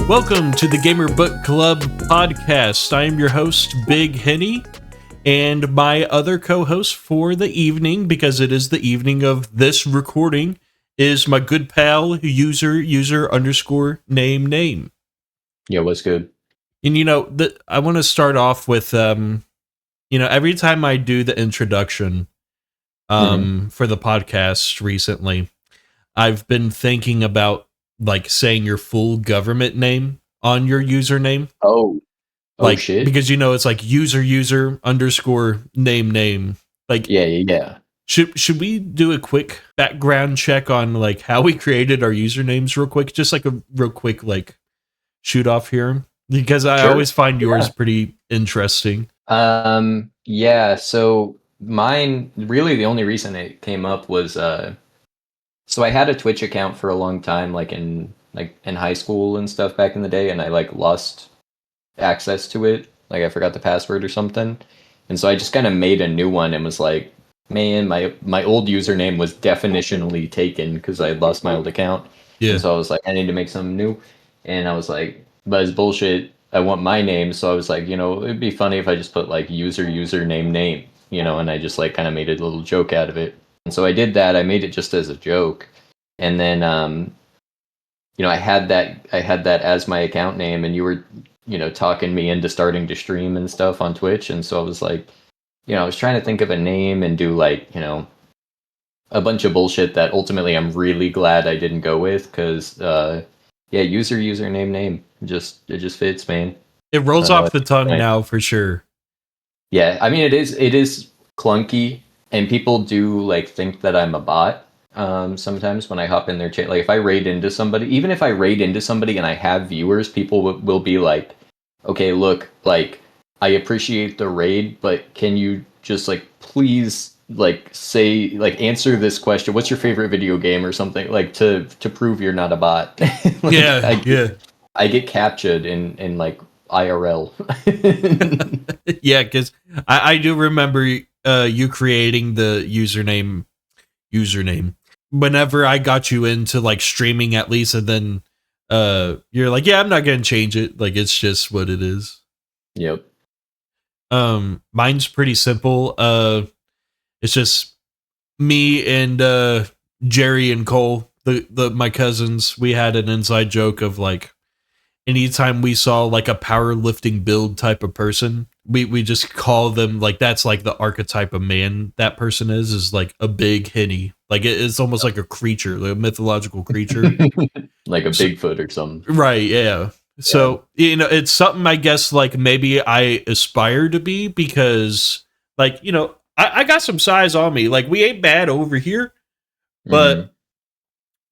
Welcome to the Gamer Book Club podcast. I am your host, Big Henny, and my other co-host for the evening, because it is the evening of this recording, is my good pal, user underscore name. Yo, what's good? And I want to start off with, every time I do the introduction for the podcast recently, I've been thinking about like saying your full government name on your username. Oh Like, shit. because it's like user underscore name. Like, Yeah. should we do a quick background check on like how we created our usernames real quick? Just like a real quick like shoot off here, because I Sure. always find yours pretty interesting. Yeah. So mine, really, the only reason it came up was so I had a Twitch account for a long time, like in high school and stuff back in the day, and I like lost access to it. Like I forgot the password or something, and so I just kind of made a new one and was like, man, my old username was definitionally taken because I had lost my old account. Yeah. And so I was like, I need to make something new, and I was like, but it's bullshit. I want my name, so I was like, it'd be funny if I just put like username, and I just like kind of made a little joke out of it. And so I did that. I made it just as a joke, and then I had that as my account name, and you were talking me into starting to stream and stuff on Twitch, and so I was like, I was trying to think of a name and do like a bunch of bullshit that ultimately I'm really glad I didn't go with, because username it just fits, man. It rolls off the tongue now for sure. Yeah, I mean it is clunky, and people do like think that I'm a bot sometimes when I hop in their chat. Like if I raid into somebody, even if I raid into somebody and I have viewers, people will be like, okay, look, like I appreciate the raid, but can you just like please like say like answer this question, what's your favorite video game or something, like to prove you're not a bot. Like, I get captured in like IRL. Yeah, because I do remember you creating the username whenever I got you into like streaming at least, and then you're like, yeah, I'm not gonna change it, like it's just what it is. Yep. Mine's pretty simple. It's just me and Jerry and Cole, the my cousins. We had an inside joke of like anytime we saw like a powerlifting build type of person, we just call them like, that's like the archetype of man that person is like a big Henny. Like it's almost like a creature, like a mythological creature. Like a Bigfoot or something. Right, yeah. So, it's something I guess like maybe I aspire to be, because like, I got some size on me. Like we ain't bad over here, but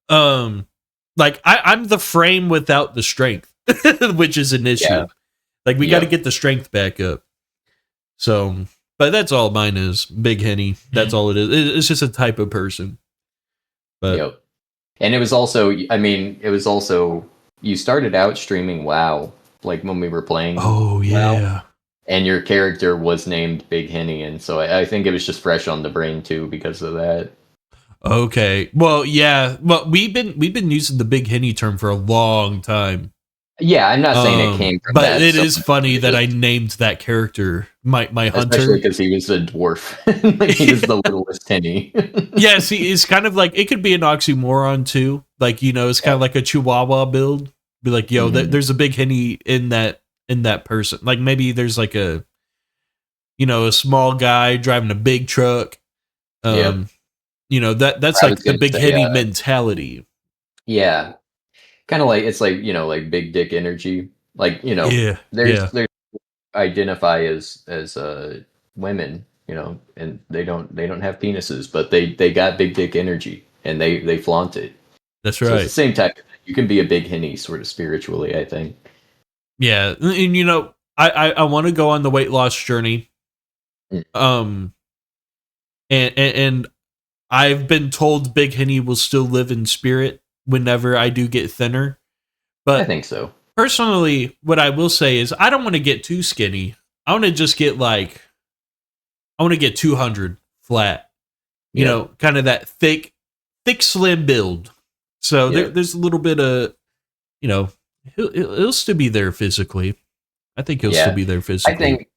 like I'm the frame without the strength, which is an issue. Yeah. Like we got to get the strength back up. So, but that's all mine is. Big Henny. That's all it is. It's just a type of person. But yep. And it was also, you started out streaming WoW, like when we were playing. Oh yeah. WoW, and your character was named Big Henny, and so I think it was just fresh on the brain too because of that. Okay. Well, yeah. Well, we've been using the Big Henny term for a long time. Yeah, I'm not saying it came from but that. But it is funny that I named that character my hunter. Especially because he was a dwarf. Like, he was the littlest Henny. Yeah, see, it's kind of like, it could be an oxymoron too. Like, it's kind of like a Chihuahua build. Be like, yo, there's a Big Henny in that person. Like maybe there's like a small guy driving a big truck. That's like the Big Henny mentality. Yeah. Kind of like, it's like, like big dick energy. Like, there's identify as women, and they don't have penises, but they got big dick energy, and they flaunt it. That's right. So it's the same type. You can be a Big Henny sort of spiritually, I think. Yeah, and I want to go on the weight loss journey. And I've been told Big Henny will still live in spirit whenever I do get thinner. But I think so. Personally, what I will say is I don't want to get too skinny. I want to just get I want to get 200 flat. Kind of that thick slim build. So there's a little bit of, He'll still be there physically. I think he'll still Yeah, be there I physically.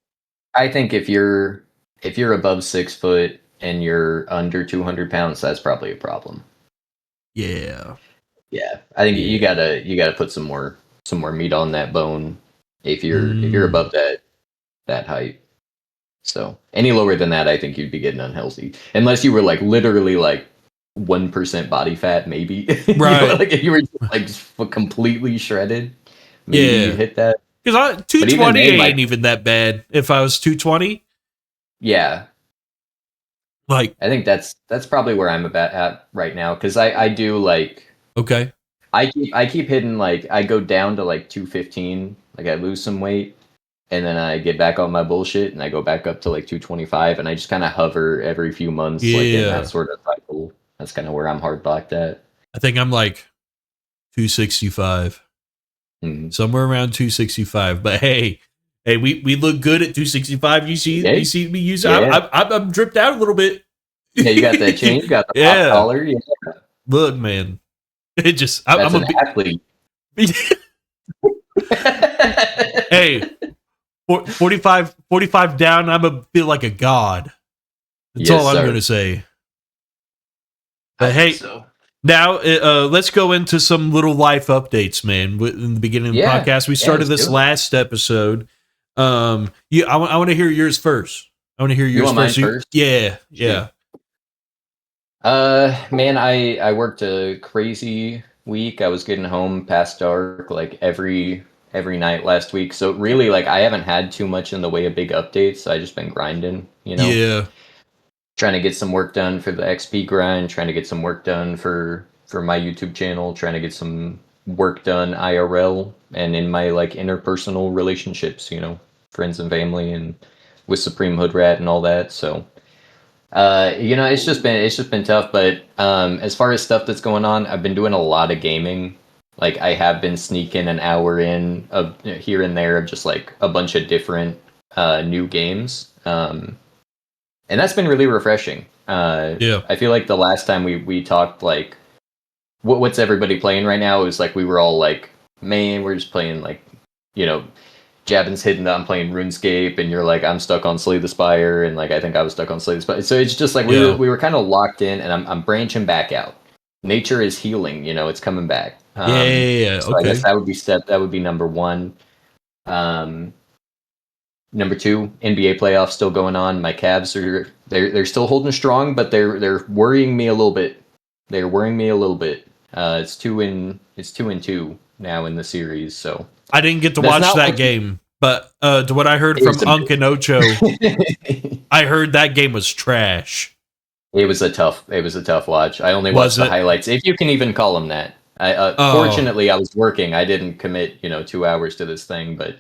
think if you're above 6 foot and you're under 200 pounds, that's probably a problem. Yeah. Yeah, I think Yeah. you gotta put some more meat on that bone if you're Mm. above that height. So any lower than that, I think you'd be getting unhealthy. Unless you were like literally like 1% body fat, maybe. You know, Right. like if you were like completely shredded, maybe you'd Yeah. hit that. Because But even 220 then, ain't like, even that bad. If I was 220, yeah, like, I think that's probably where I'm about at right now. Because I do like okay. I keep hitting like I go down to like 215, like I lose some weight, and then I get back on my bullshit and I go back up to like 225, and I just kind of hover every few months like in that Yeah. sort of cycle. That's kind of where I'm hard blocked at. I think I'm like 265. Mhm. Somewhere around 265. But hey, we look good at 265. Yeah, You see me use yeah, I'm dripped out a little bit. yeah. You got that chain, you got the pop Yeah. collar. Yeah, Look, man. It just that's I'm a an athlete. hey, 45 down, I'm a feel like a god. That's Yes, all I'm going sir. to say. I But think hey, so. now let's go into some little life updates, man. In the beginning of the Yeah, podcast, we yeah. started Let's this do it. last episode. I want to hear yours first. I want to hear You yours want mine first. first? Yeah, Shoot. yeah, Man, I worked a crazy week. I was getting home past dark like every night last week. So really like I haven't had too much in the way of big updates. I just been grinding, you know, yeah, trying to get some work done for the XP grind, trying to get some work done for my YouTube channel, trying to get some work done IRL and in my like interpersonal relationships, you know, friends and family and with Supreme Hood Rat and all that. So you know, it's just been tough, but as far as stuff that's going on, I've been doing a lot of gaming. Like I have been sneaking an hour in of here and there of just like a bunch of different new games, and that's been really refreshing. yeah. I feel like the last time we talked, like what's everybody playing right now? It was like we were all like, man, we're just playing like, you know, Jabin's hidden that I'm playing RuneScape, and you're like, I'm stuck on Slay the Spire, and like I think I was stuck on Slay the Spire. So it's just like Yeah. we were kind of locked in, and I'm branching back out. Nature is healing, you know, it's coming back. Yeah. So I guess Okay. that would be number one. Um, Number two, NBA playoffs still going on. My Cavs are they're still holding strong, but they're worrying me a little bit. They're worrying me a little bit. It's 2-2 now in the series, so I didn't get to that's watch not that like game, but to what I heard it from was a Unc and Ocho, I heard that game was trash. it was a tough watch. I only watched Was the it? highlights, if you can even call them that. I Oh, fortunately I was working. I didn't commit 2 hours to this thing, but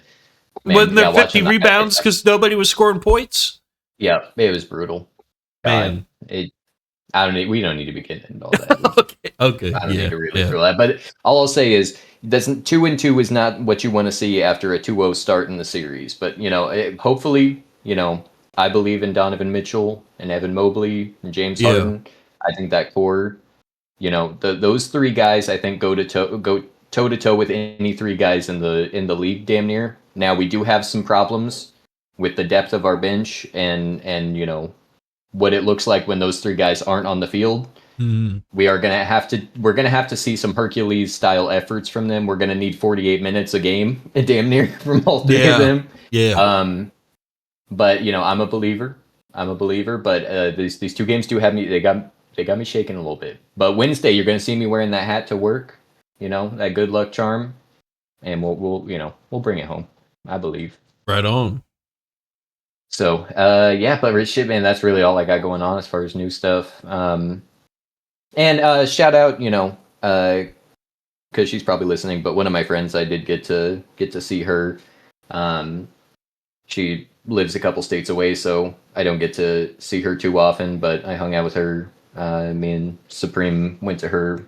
man, wasn't there yeah, 50 watching the rebounds highlights, because nobody was scoring points? yeah, it was brutal. God, Man. it. I don't need. We don't need to be getting into all that. Okay. Okay. I don't need Yeah. to really Yeah. throw that. But all I'll say is, doesn't 2-2 is not what you want to see after a 2-0 start in the series. But hopefully, I believe in Donovan Mitchell and Evan Mobley and James Yeah. Harden. I think that core, those three guys, I think go toe to toe with any three guys in the league, damn near. Now we do have some problems with the depth of our bench and what it looks like when those three guys aren't on the field. Mhm. We're gonna have to see some Hercules style efforts from them. We're gonna need 48 minutes a game, damn near, from all three of Yeah. them. Yeah. But I'm a believer. But these two games do have me. They got me shaking a little bit. But Wednesday, you're gonna see me wearing that hat to work. That good luck charm, and we'll bring it home. I believe. Right on. So yeah, but rich shit, man. That's really all I got going on as far as new stuff. And shout out, because she's probably listening. But one of my friends, I did get to see her. Um, she lives a couple states away, so I don't get to see her too often. But I hung out with her. Me and Supreme went to her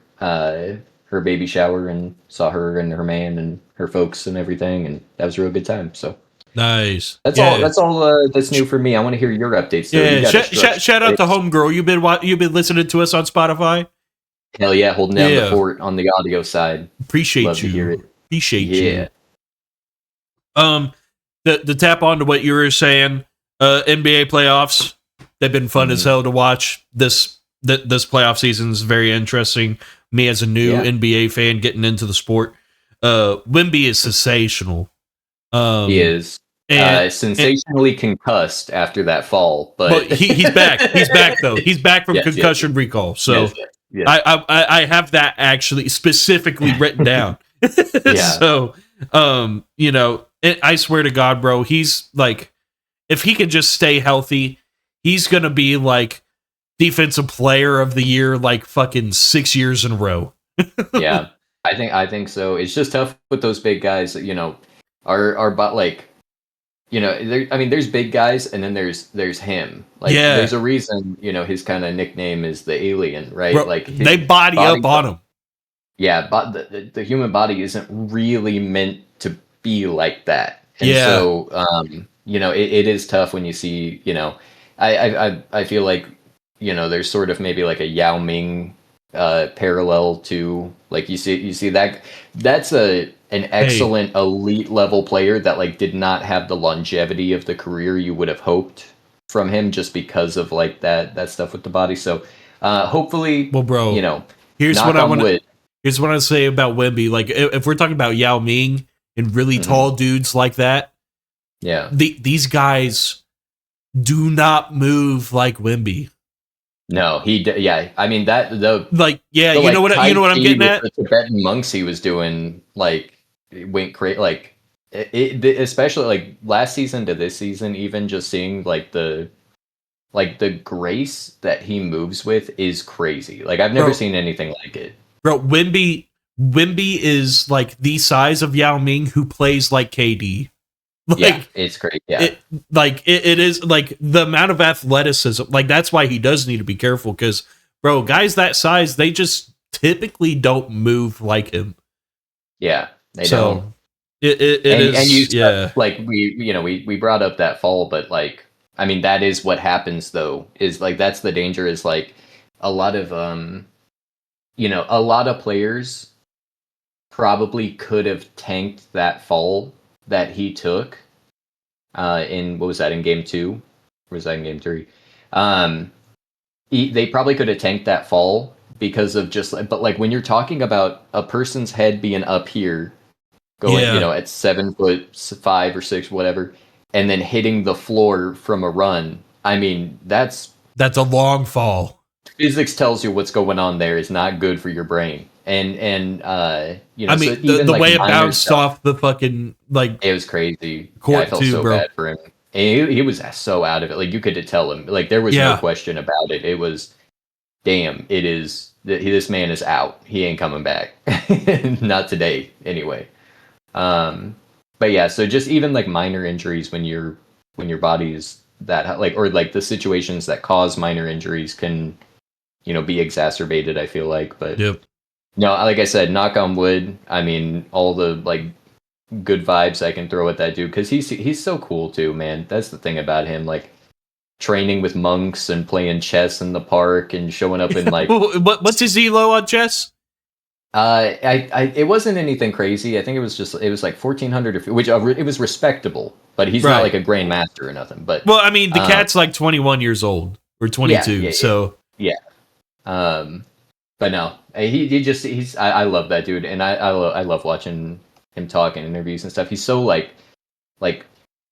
baby shower and saw her and her man and her folks and everything, and that was a real good time. So Nice. that's all. Yeah. That's all. That's new for me. I want to hear your updates, though. You Yeah. got a structure. Shout out to Homegirl. You've been listening to us on Spotify. Hell yeah, holding down the Yeah. fort on the audio side. Love Appreciate to hear you. it. appreciate Yeah. you. The tap on to what you were saying, NBA playoffs, they've been fun as hell to watch. This playoff season is very interesting. Me as a new NBA fan getting into the sport, Wemby is sensational. He is sensationally concussed after that fall, but he's back. He's back though. He's back from concussion recall. So yes. I have that actually specifically written down. So you know, I swear to God, bro, he's like, if he can just stay healthy, he's gonna be like defensive player of the year like fucking 6 years in a row. Yeah, I think so. It's just tough with those big guys. You know, but like, you know, I mean, there's big guys, and then there's him. Like, there's a reason, you know, his kind of nickname is the alien, right? Bro, like they body up on him. Yeah, but the human body isn't really meant to be like that, and so you know, it is tough when you see, you know, I feel like, you know, there's sort of maybe like a Yao Ming parallel to, like, you see that's an excellent elite level player that like did not have the longevity of the career you would have hoped from him just because of like that stuff with the body. So hopefully, well, bro, you know, here's what I say about Wemby. Like, if we're talking about Yao Ming and really tall dudes like that, these guys do not move like Wemby. No, yeah. I mean, you know what I'm getting at. The Tibetan monks he was doing, like, it went crazy. Like, especially like last season to this season, even just seeing like the grace that he moves with is crazy. Like, I've never seen anything like it. Bro, Wemby is like the size of Yao Ming who plays like KD. Like, yeah, it's great. Yeah, it is like the amount of athleticism. Like, that's why he does need to be careful, because, bro, guys that size, they just typically don't move like him. Yeah, they don't. Like, we brought up that fall, but like, I mean, that is what happens though. Is like, that's the danger. Is like a lot of a lot of players probably could have tanked that fall that he took in, what was that, in game 2? Or was that in game 3? They probably could have tanked that fall because of just, but like, when you're talking about a person's head being up here, going, you know, at 7'5" or 6", whatever, and then hitting the floor from a run, I mean, that's a long fall. Physics tells you what's going on there is not good for your brain. And you know, I mean, so the way it bounced off the fucking, like, it was crazy. I felt so bad for him. And he was so out of it. Like, you could tell him. Like, there was no question about it. It was, damn, it is, this man is out. He ain't coming back. Not today, anyway. But yeah, so just even like minor injuries when your body is that, like, or like the situations that cause minor injuries can, you know, be exacerbated, I feel like. But no, like I said, knock on wood. I mean, all the like good vibes I can throw at that dude, because he's so cool too, man. That's the thing about him, like training with monks and playing chess in the park and showing up in like what's his elo on chess? It wasn't anything crazy. I think it was like 1400, which it was respectable, but he's not like a grandmaster or nothing. But well, I mean, the cat's like 21 years old or 22, so yeah. But no, I love that dude, and I love watching him talk in interviews and stuff. He's so like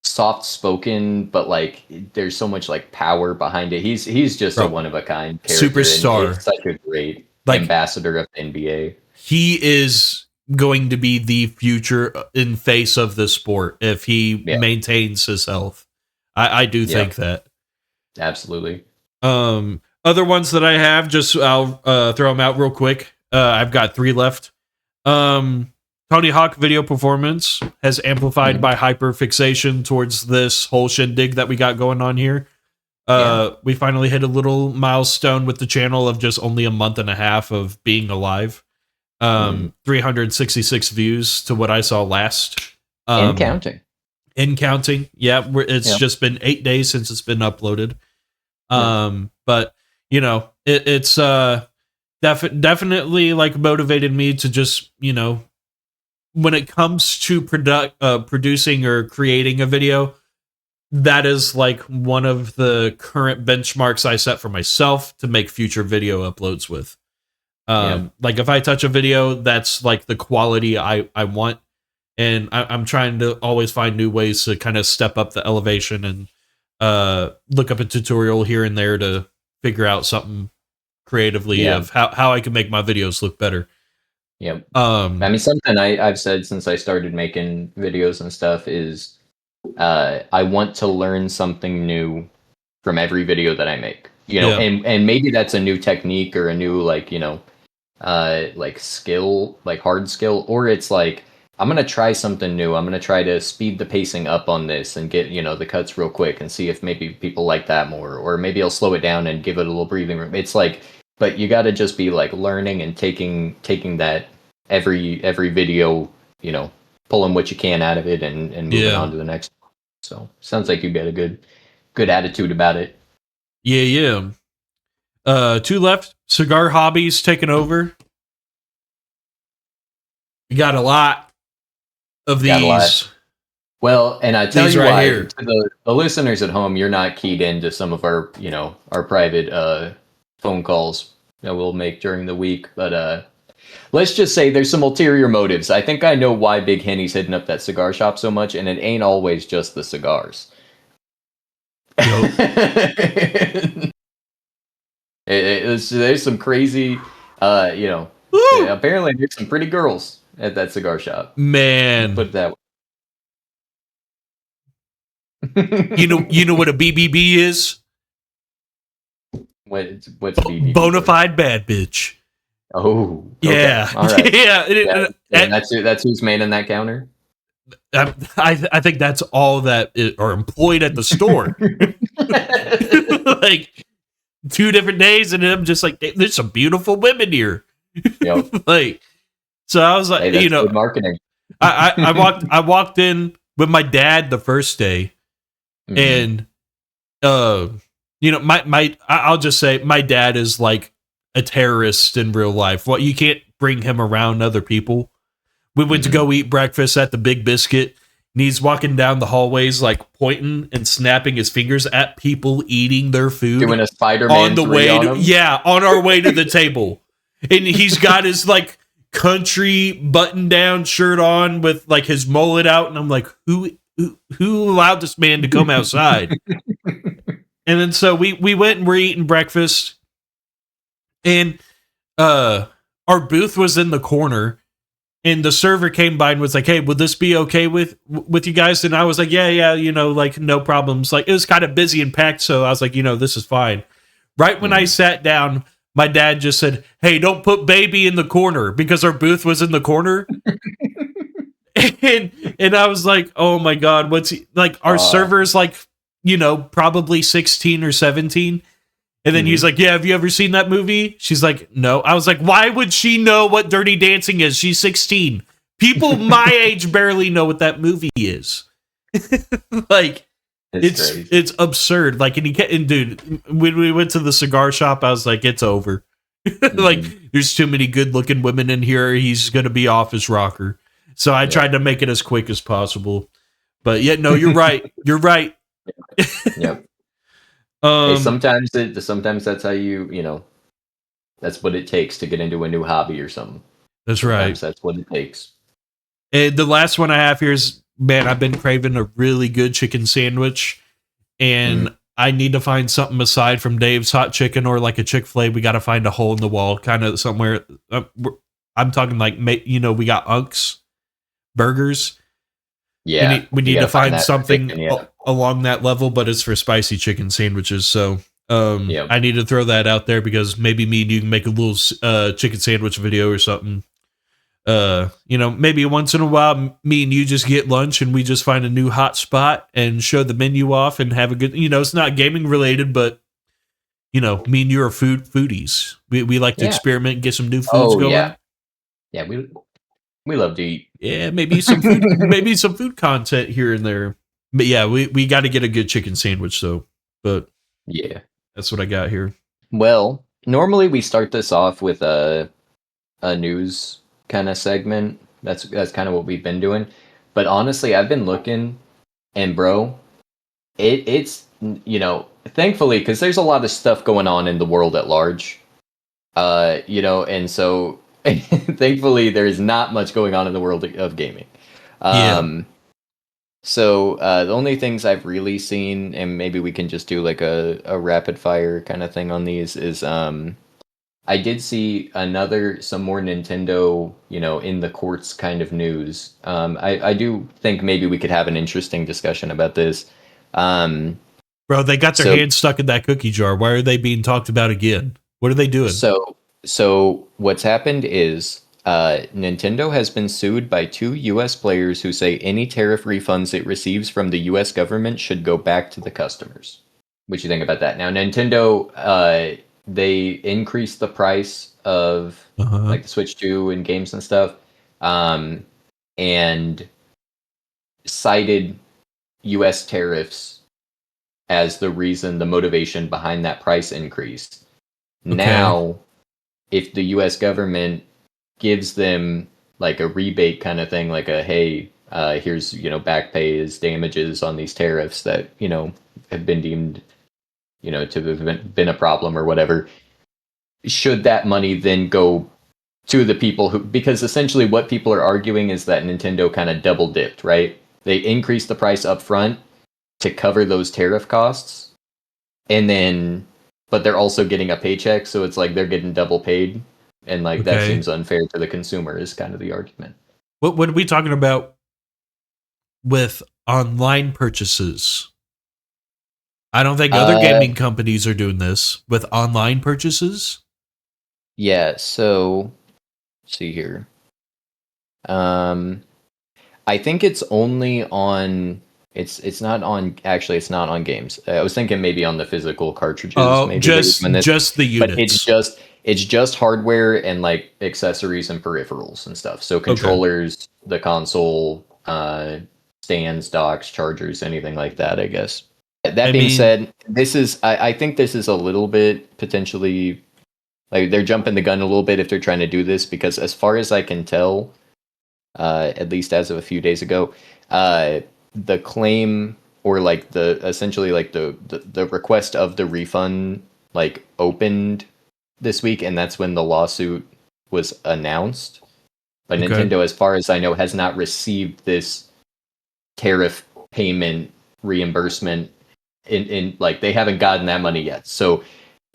soft spoken, but like there's so much like power behind it. He's just a one of a kind character, superstar, and such a great ambassador of the NBA. He is going to be the future in face of the sport if he maintains his health. I do think that. Absolutely. Other ones that I have, just I'll throw them out real quick. I've got 3 left. Tony Hawk video performance has amplified by hyperfixation towards this whole shindig that we got going on here. We finally hit a little milestone with the channel of just only a month and a half of being alive. 366 views to what I saw last. And counting. Yeah, it's just been 8 days since it's been uploaded. But you know, it's definitely like motivated me to just, you know, when it comes to producing or creating a video, that is like one of the current benchmarks I set for myself to make future video uploads with. Like if I touch a video, that's like the quality I want. And I'm trying to always find new ways to kind of step up the elevation and look up a tutorial here and there to figure out something creatively of how I can make my videos look better. Yep. I mean, something I've said since I started making videos and stuff is I want to learn something new from every video that I make. You know, and maybe that's a new technique or a new like, you know, like skill, like hard skill, or it's like I'm gonna try something new. I'm gonna try to speed the pacing up on this and get, you know, the cuts real quick and see if maybe people like that more, or maybe I'll slow it down and give it a little breathing room. It's like, but you got to just be like learning and taking that every video, you know, pulling what you can out of it and moving on to the next. So sounds like you got a good attitude about it. Yeah. Two left. Cigar hobbies taking over. You got a lot of these. Well, and I tell you right why, here. To the listeners at home, you're not keyed into some of our, you know, our private phone calls that we'll make during the week. But let's just say there's some ulterior motives. I think I know why Big Henny's hitting up that cigar shop so much, and it ain't always just the cigars. Nope. There's some crazy, you know, apparently there's some pretty girls at that cigar shop. Man. Put it that way. You know what a BBB is? What's BBB? Bonafide bad bitch. Oh, okay. Yeah. All right. Yeah. And that's who's manning that counter. I think that's all that are employed at the store. Like 2 different days, and I'm just like, there's some beautiful women here. Yep. Like, so I was like, hey, that's you know, good marketing. I walked in with my dad the first day, and you know, I'll just say my dad is like a terrorist in real life. What, you can't bring him around other people. We went to go eat breakfast at the Big Biscuit, and he's walking down the hallways like pointing and snapping his fingers at people eating their food, doing a Spider-Man on the way on our way to the table. And he's got his like country button-down shirt on with like his mullet out, and I'm like, who allowed this man to come outside? And then so we went and we're eating breakfast, and our booth was in the corner, and the server came by and was like, hey, would this be okay with you guys? And I was like, yeah, you know, like no problems. Like it was kind of busy and packed, so I was like, you know, this is fine. Right when I sat down, my dad just said, hey, don't put baby in the corner, because our booth was in the corner. and I was like, oh my God, what's he like? Our server's like, you know, probably 16 or 17. And then he's like, yeah, have you ever seen that movie? She's like, no. I was like, why would she know what Dirty Dancing is? She's 16. People my age barely know what that movie is. Like, it's absurd. Like, and dude, when we went to the cigar shop, I was like, it's over. Like, there's too many good looking women in here. He's going to be off his rocker. So I tried to make it as quick as possible. But yeah, no, you're right. You're right. Yep. Hey, sometimes that's how you know, that's what it takes to get into a new hobby or something. That's right. Sometimes that's what it takes. And the last one I have here is, man, I've been craving a really good chicken sandwich, and I need to find something aside from Dave's Hot Chicken or like a Chick-fil-A. We got to find a hole in the wall, kind of somewhere. I'm talking like, you know, we got Unc's Burgers. Yeah, we need to find something along that level, but it's for spicy chicken sandwiches. So I need to throw that out there, because maybe me and you can make a little chicken sandwich video or something. You know, maybe once in a while, me and you just get lunch and we just find a new hot spot and show the menu off and have a good, you know, it's not gaming related, but you know, me and you are foodies. We like to experiment and get some new foods going. Yeah, we love to eat. Yeah, maybe some food, maybe some food content here and there. But yeah, we got to get a good chicken sandwich though. But yeah, that's what I got here. Well, normally we start this off with a news kind of segment, That's kind of what we've been doing. But honestly, I've been looking, and bro, it's thankfully because there's a lot of stuff going on in the world at large, and so thankfully there is not much going on in the world of gaming. Yeah. Um, so the only things I've really seen, and maybe we can just do like a rapid fire kind of thing on these, is I did see some more Nintendo, in the courts kind of news. I do think maybe we could have an interesting discussion about this. Um, Bro, they got their so hands stuck in that cookie jar. Why are they being talked about again? What are they doing? so what's happened is Nintendo has been sued by two U.S. players who say any tariff refunds it receives from the U.S. government should go back to the customers. What do you think about that? Now, Nintendo, they increased the price of Uh-huh. like the Switch 2 and games and stuff, um, and cited U.S. tariffs as the reason, the motivation behind that price increase. Okay. Now, if the U.S. government gives them like a rebate kind of thing, like a hey, here's back pay as damages on these tariffs that have been deemed to have been a problem or whatever. Should that money then go to the people who? Because essentially, what people are arguing is that Nintendo kind of double dipped, right? They increased the price up front to cover those tariff costs, and then but they're also getting a paycheck, so it's like they're getting double paid, and like that Okay. seems unfair to the consumer is kind of the argument. What are we talking about with online purchases? I don't think other uh gaming companies are doing this with online purchases. yeah, so let's see here. um I think it's only on it's not on actually it's not on games. I was thinking maybe on the physical cartridges Oh, maybe they were doing this, just the but it's units. just hardware and like accessories and peripherals and stuff. So Okay. controllers, the console, stands, docks, chargers, anything like that, I guess. That I being mean, said, I think this is a little bit potentially like they're jumping the gun a little bit if they're trying to do this because as far as I can tell, at least as of a few days ago, uh, the claim or like the essentially like the request of the refund like opened this week, and that's when the lawsuit was announced. But okay. Nintendo, as far as I know, has not received this tariff payment reimbursement in like they haven't gotten that money yet. So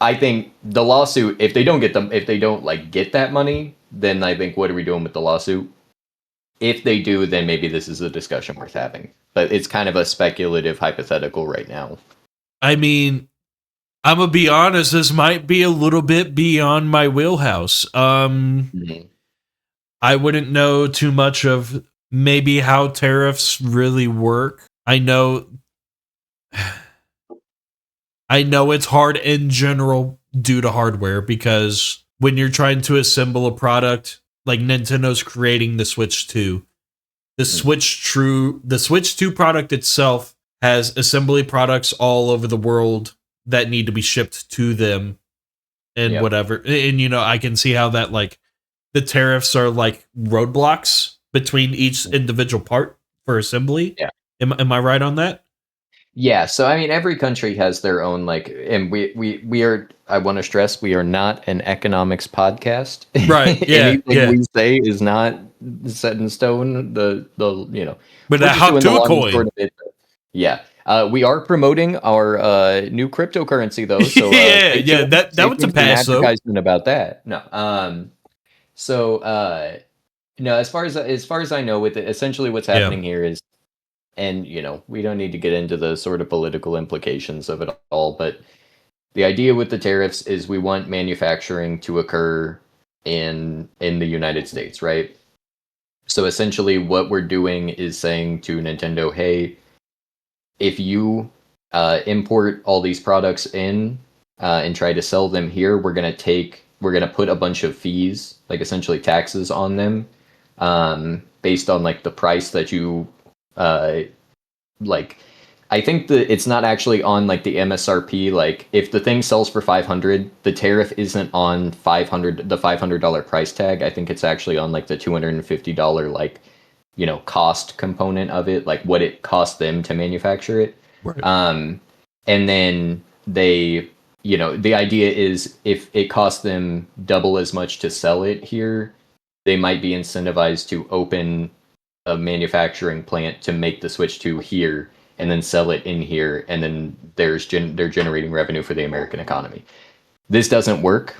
I think the lawsuit, if they don't like get that money, then I think what are we doing with the lawsuit? If they do, then maybe this is a discussion worth having. But it's kind of a speculative hypothetical right now. I mean, I'm gonna be honest. This might be a little bit beyond my wheelhouse. Mhm. I wouldn't know too much of maybe how tariffs really work. I know it's hard in general due to hardware because when you're trying to assemble a product like Nintendo's creating the Switch 2, the Switch 2 product itself has assembly products all over the world that need to be shipped to them and Yep. whatever. And I can see how that like the tariffs are like roadblocks between each individual part for assembly. Yeah. Am I right on that? Yeah. So I mean, every country has their own like, and we are. I want to stress we are not an economics podcast. Right. Yeah. Anything Yeah. we say is not set in stone. The But we're just how doing the to a long and short coin? of it. Yeah. We are promoting our new cryptocurrency though, so Yeah. Yeah. That stay was a tuned for an pass though. advertisement about that. No. So no, as far as I know, with it, essentially what's Yeah. happening here is, and we don't need to get into the sort of political implications of it all, but the idea with the tariffs is we want manufacturing to occur in the United States, right? So essentially, what we're doing is saying to Nintendo, hey, if you import all these products in and try to sell them here, we're gonna put a bunch of fees, like essentially taxes on them, based on like the price that you uh, like. I think that it's not actually on like the MSRP. Like if the thing sells for 500, the tariff isn't on 500, the $500 price tag. I think it's actually on like the $250 like, you know, cost component of it, like what it cost them to manufacture it. Right. And then they, you know, the idea is if it costs them double as much to sell it here, they might be incentivized to open a manufacturing plant to make the switch to here and then sell it in here, and then they're generating revenue for the American economy. This doesn't work.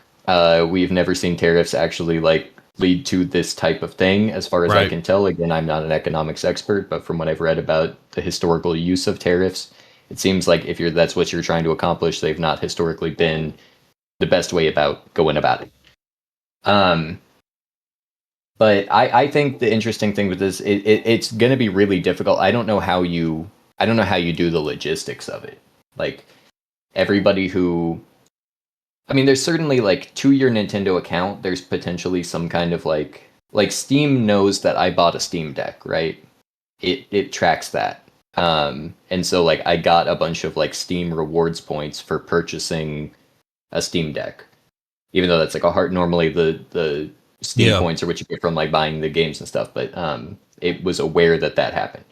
We've never seen tariffs actually like lead to this type of thing, as far as I Right. can tell. Again, I'm not an economics expert, but from what I've read about the historical use of tariffs, it seems like if that's what you're trying to accomplish, they've not historically been the best way about going about it. But I think the interesting thing with this, it's going to be really difficult. I don't know how you do the logistics of it. Like everybody who, I mean, there's certainly like to your Nintendo account, there's potentially some kind of like Steam knows that I bought a Steam Deck, right? It tracks that. And so like I got a bunch of like Steam rewards points for purchasing a Steam Deck, even though that's like a hard. Normally the Steam points are what you get from like buying the games and stuff, but it was aware that happened.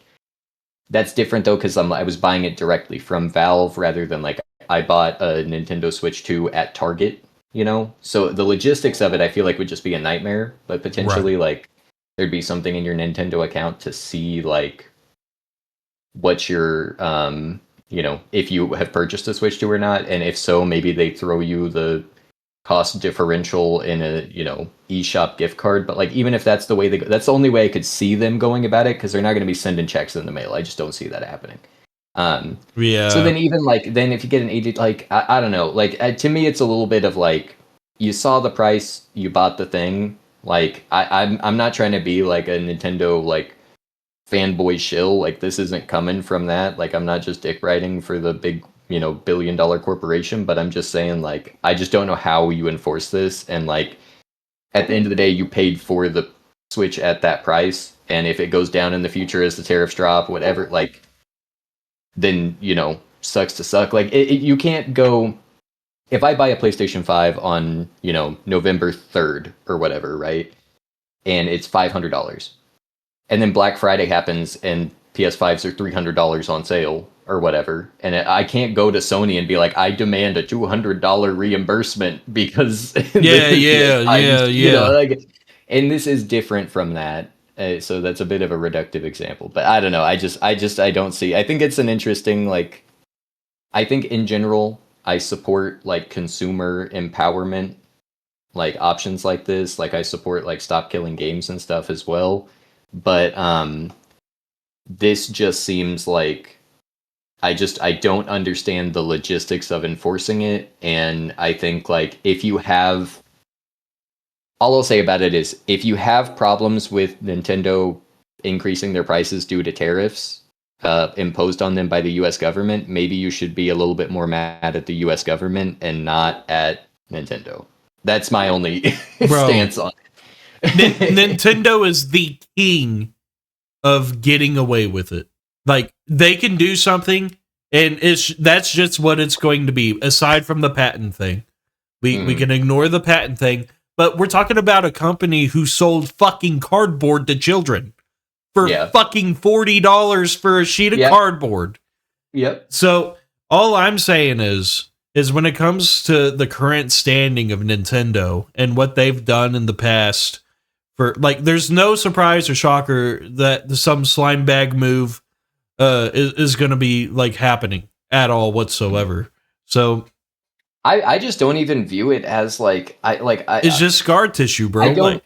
That's different though, because I was buying it directly from Valve rather than like I bought a Nintendo Switch 2 at Target, you know? So the logistics of it, I feel like would just be a nightmare, but potentially like there'd be something in your Nintendo account to see like what your, you know, if you have purchased a Switch 2 or not. And if so, maybe they throw you the cost differential in a, you know, eShop gift card. But like even if that's the way they go, that's the only way I could see them going about it, because they're not going to be sending checks in the mail. I just don't see that happening. So then even like then if you get an 80, like I don't know, like to me it's a little bit of like you saw the price, you bought the thing. Like I'm not trying to be like a Nintendo like fanboy shill. Like this isn't coming from that. Like I'm not just dick riding for the big, you know, billion-dollar corporation, but I'm just saying like I just don't know how you enforce this. And like at the end of the day, you paid for the Switch at that price, and if it goes down in the future as the tariffs drop, whatever, like then, you know, sucks to suck. Like you can't go, if I buy a PlayStation 5 on, you know, November 3rd or whatever, right? And it's $500. And then Black Friday happens and PS5s are $300 on sale or whatever. And I can't go to Sony and be like, I demand a $200 reimbursement because Yeah. you know, like, and this is different from that. So that's a bit of a reductive example, but I don't know. I don't see. I think it's an interesting, like, I think in general, I support like consumer empowerment, like options like this. Like I support like stop killing games and stuff as well. But this just seems like I don't understand the logistics of enforcing it. And I think like if you have, all I'll say about it is if you have problems with Nintendo increasing their prices due to tariffs imposed on them by the U.S. government, maybe you should be a little bit more mad at the U.S. government and not at Nintendo. That's my only stance on it. Nintendo is the king of getting away with it. Like they can do something, and that's just what it's going to be. Aside from the patent thing, we can ignore the patent thing. But we're talking about a company who sold fucking cardboard to children for fucking $40 for a sheet of cardboard. Yep. So all I'm saying is when it comes to the current standing of Nintendo and what they've done in the past, for like, there's no surprise or shocker that some slime bag move is going to be like happening at all whatsoever. So I just don't even view it as like it's just scar tissue, bro.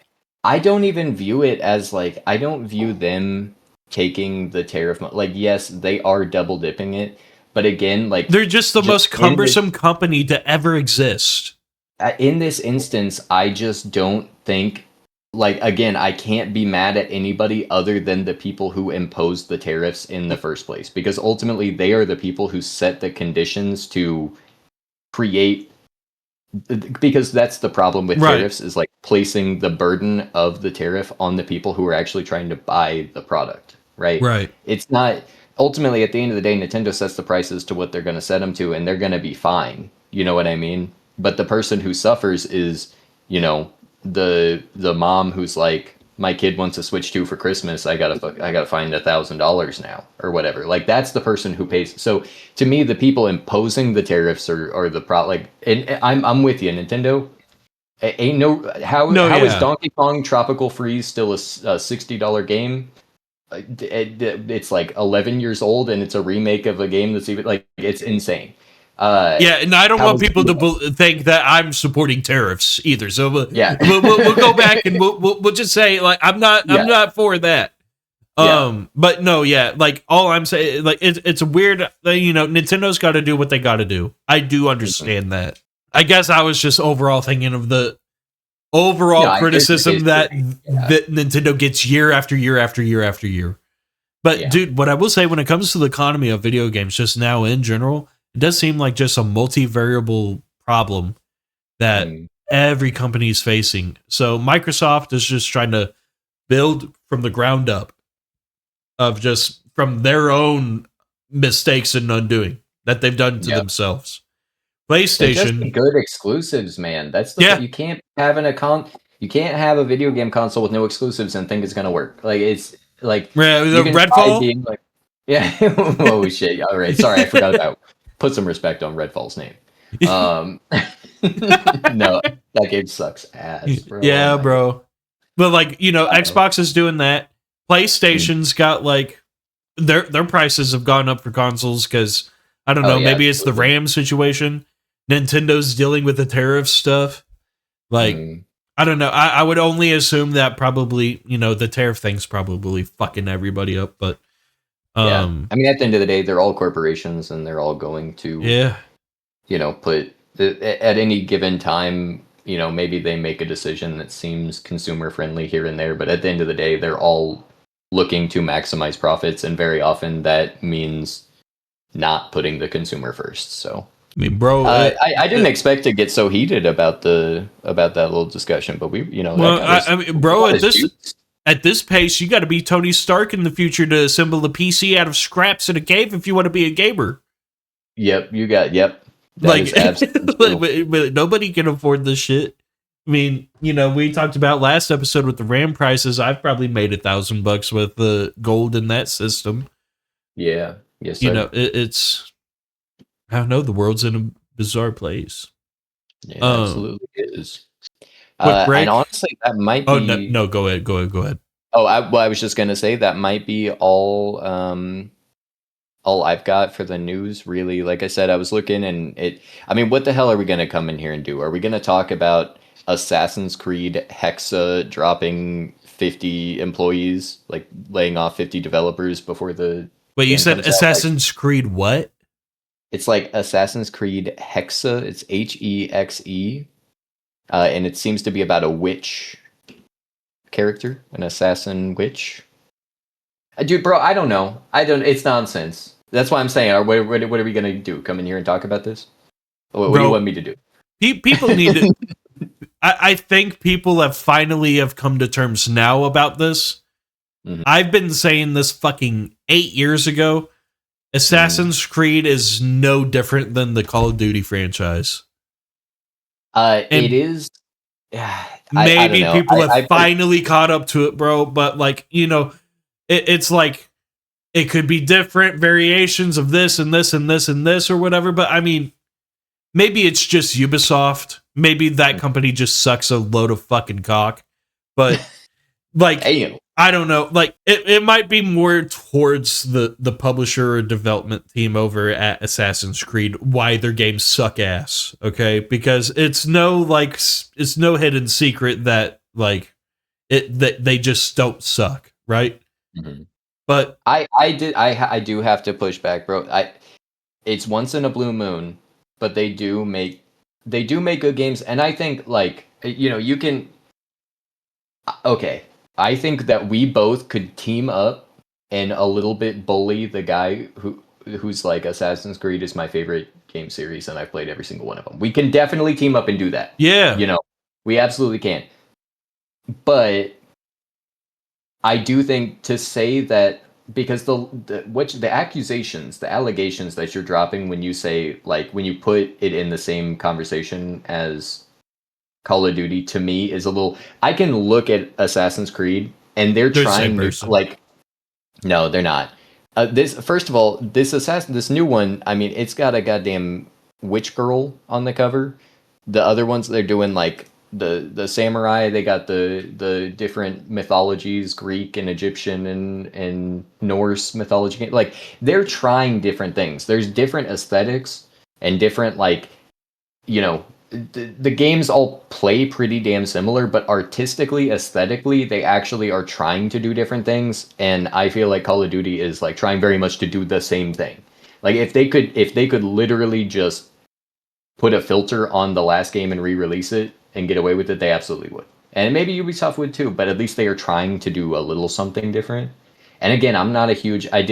I don't even view it as like, I don't view them taking the tariff. Like, yes, they are double dipping it, but again, like they're just the most cumbersome company to ever exist. In this instance, I just don't think, like, again, I can't be mad at anybody other than the people who imposed the tariffs in the first place, because ultimately they are the people who set the conditions to create, because that's the problem with tariffs, is like placing the burden of the tariff on the people who are actually trying to buy the product, right? Right. It's not, ultimately, at the end of the day, Nintendo sets the prices to what they're going to set them to, and they're going to be fine. You know what I mean? But the person who suffers is, you know, the mom who's like, my kid wants a Switch 2 for Christmas. I gotta find $1,000 now or whatever. Like that's the person who pays. So to me, the people imposing the tariffs are the pro. Like, and I'm with you, Nintendo. Ain't no No, how is yeah. Donkey Kong Tropical Freeze still a $60 game? It's like 11 years old and it's a remake of a game that's even like it's insane. Yeah, and I don't How want is people to think that I'm supporting tariffs either. So yeah we'll go back and we'll just say like I'm yeah not for that. yeah But no, yeah, like all I'm saying, like it's a weird, you know, Nintendo's got to do what they got to do. I do mhm. understand that. I guess I was just overall thinking of the overall No, there's a criticism that history. Yeah Nintendo gets year after year after year after year. But yeah dude, what I will say when it comes to the economy of video games, just now in general, it does seem like just a multivariable problem that mm, every company is facing. So Microsoft is just trying to build from the ground up of just from their own mistakes and undoing that they've done to yeah. themselves. They're just PlayStation, good exclusives, man. That's yeah, you can't have you can't have a video game console with no exclusives and think it's gonna work. Like it's like yeah, you the can try Redfall. being like yeah. Oh shit! All right, sorry, I forgot about put some respect on Redfall's name. Um, no, that game sucks ass, bro. Oh Yeah, my god. bro. But like, you know, Uh, Xbox is doing that. mm. PlayStation's got like their prices have gone up for consoles because I don't Oh know, yeah, maybe it's the absolutely. RAM situation. Nintendo's dealing with the tariff stuff. Like, Mm. I don't know. I would only assume that probably, you know, the tariff thing's probably fucking everybody up, but Yeah, I mean, at the end of the day, they're all corporations, and they're all going to yeah. put at any given time, maybe they make a decision that seems consumer friendly here and there, but at the end of the day, they're all looking to maximize profits, and very often that means not putting the consumer first. So I mean, bro, I didn't expect to get so heated about that little discussion, but that well, guy was I mean, he bro, got his juice. at this pace, you got to be Tony Stark in the future to assemble a PC out of scraps in a cave if you want to be a gamer. Yep, that Like, is absolutely true. but nobody can afford this shit. I mean, you know, we talked about last episode with the RAM prices. I've probably made $1,000 with the gold in that system. Yeah, yes, You sir. know, it's I don't know. The world's in a bizarre place. It Um, absolutely is. quick And break. honestly, that might Oh no, be. no, go ahead, go ahead, go ahead. Oh, I was just gonna say that might be all I've got for the news. Really, like I said, I was looking and it. I mean, what the hell are we gonna come in here and do? Are we gonna talk about Assassin's Creed Hexa dropping 50 employees, like laying off 50 developers before the Wait, you game said comes out? Like Assassin's Creed what? it's like Assassin's Creed Hexa. It's Hexe, and it seems to be about a witch character, an assassin witch. Dude, bro, I don't know. I don't. It's nonsense. That's why I'm saying. What are we gonna do? Come in here and talk about this? What do you want Bro, me to do? people need to. I think people have finally have come to terms now about this. Mhm, I've been saying this fucking 8 years ago. mhm. Assassin's Creed is no different than the Call of Duty franchise. It And is. Yeah, I don't maybe know. people have I put. finally caught up to it, bro. But like, you know, it's like it could be different variations of this and this and this and this or whatever. But I mean, maybe it's just Ubisoft. Maybe that company just sucks a load of fucking cock. But like, Damn. I don't know. Like it might be more towards the publisher or development team over at Assassin's Creed why their games suck ass. Okay, because it's no hidden secret that like it that they just don't suck, right? Mhm. But I do have to push back, bro. It's once in a blue moon, but they do make good games, and I think like you can. Okay, I think that we both could team up and a little bit bully the guy who's like Assassin's Creed is my favorite game series and I've played every single one of them. We can definitely team up and do that. yeah, You know, we absolutely can. But I do think to say that because the accusations, the allegations that you're dropping when you say, like, when you put it in the same conversation as Call of Duty, to me is a little. I can look at Assassin's Creed and they're They're the same trying to person. like. No, they're not. This first of all, this new one. I mean, it's got a goddamn witch girl on the cover. The other ones, they're doing like the samurai. They got the different mythologies, Greek and Egyptian and Norse mythology. Like, they're trying different things. There's different aesthetics and different, like, you know, the games all play pretty damn similar, but artistically, aesthetically, they actually are trying to do different things. And I feel like Call of Duty is like trying very much to do the same thing. Like, if they could literally just put a filter on the last game and re-release it and get away with it, they absolutely would. And maybe Ubisoft would too, but at least they are trying to do a little something different. And again, I'm not a huge. I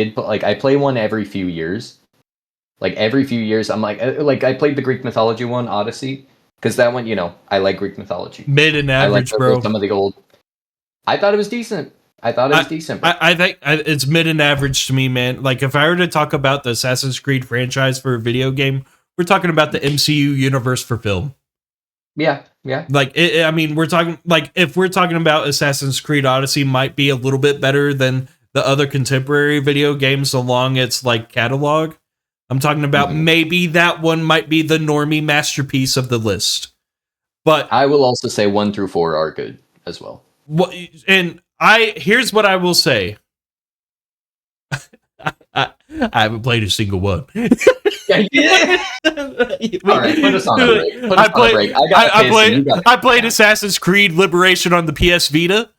play one every few years, like every few years, I'm like I played the Greek mythology one, Odyssey, because that one, I like Greek mythology. Mid and I like average, bro. some of the old. I thought it was decent. I thought it was decent. I think it's mid and average to me, man. Like, if I were to talk about the Assassin's Creed franchise for a video game, we're talking about the MCU universe for film. Yeah, yeah. Like, I mean, we're talking, like, if we're talking about Assassin's Creed Odyssey might be a little bit better than the other contemporary video games along its, like, catalog. I'm talking about maybe that one might be the normie masterpiece of the list. But I will also say 1 through 4 are good as well. Here's what I will say. I haven't played a single one. All right, put us on a break. I played Assassin's Creed Liberation on the PS Vita.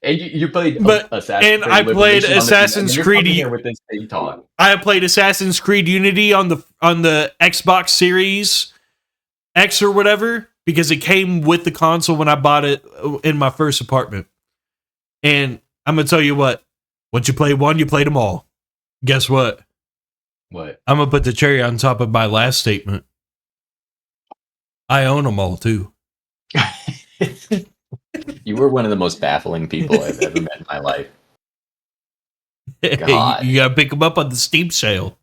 And you played I played Assassin's Creed here with this big talk. I played Assassin's Creed Unity on the Xbox Series X or whatever, because it came with the console when I bought it in my first apartment. And I'm gonna tell you what, once you play one, you played them all. Guess what? What? I'm gonna put the cherry on top of my last statement. I own them all too. You were one of the most baffling people I've ever met in my life. God. You gotta pick them up on the Steam sale.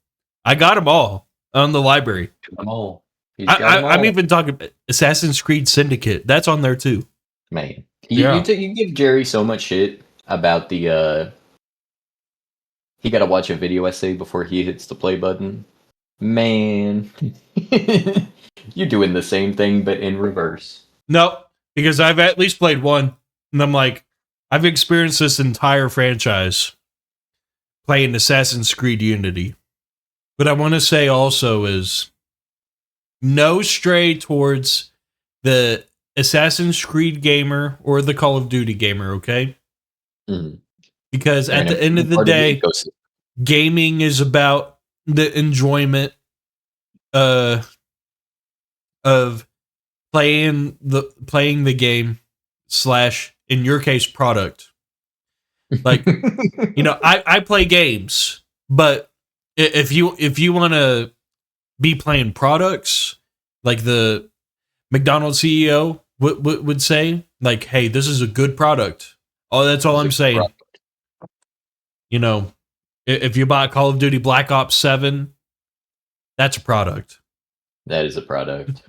I got them all on the library. Them all. I'm even talking Assassin's Creed Syndicate. That's on there too. Man, you give Jerry so much shit about the. He got to watch a video essay before he hits the play button. Man, you're doing the same thing but in reverse. No, because I've at least played one, and I'm like, I've experienced this entire franchise playing Assassin's Creed Unity. What I want to say also is no stray towards the Assassin's Creed gamer or the Call of Duty gamer, okay? Mm-hmm. Because at the end of the day, gaming is about the enjoyment of playing the game / in your case product. Like, I play games, but if you want to be playing products, like the McDonald's CEO would say, like, hey, this is a good product. Oh, that's all I'm saying. Product. If you buy Call of Duty Black Ops 7, that's a product. That is a product.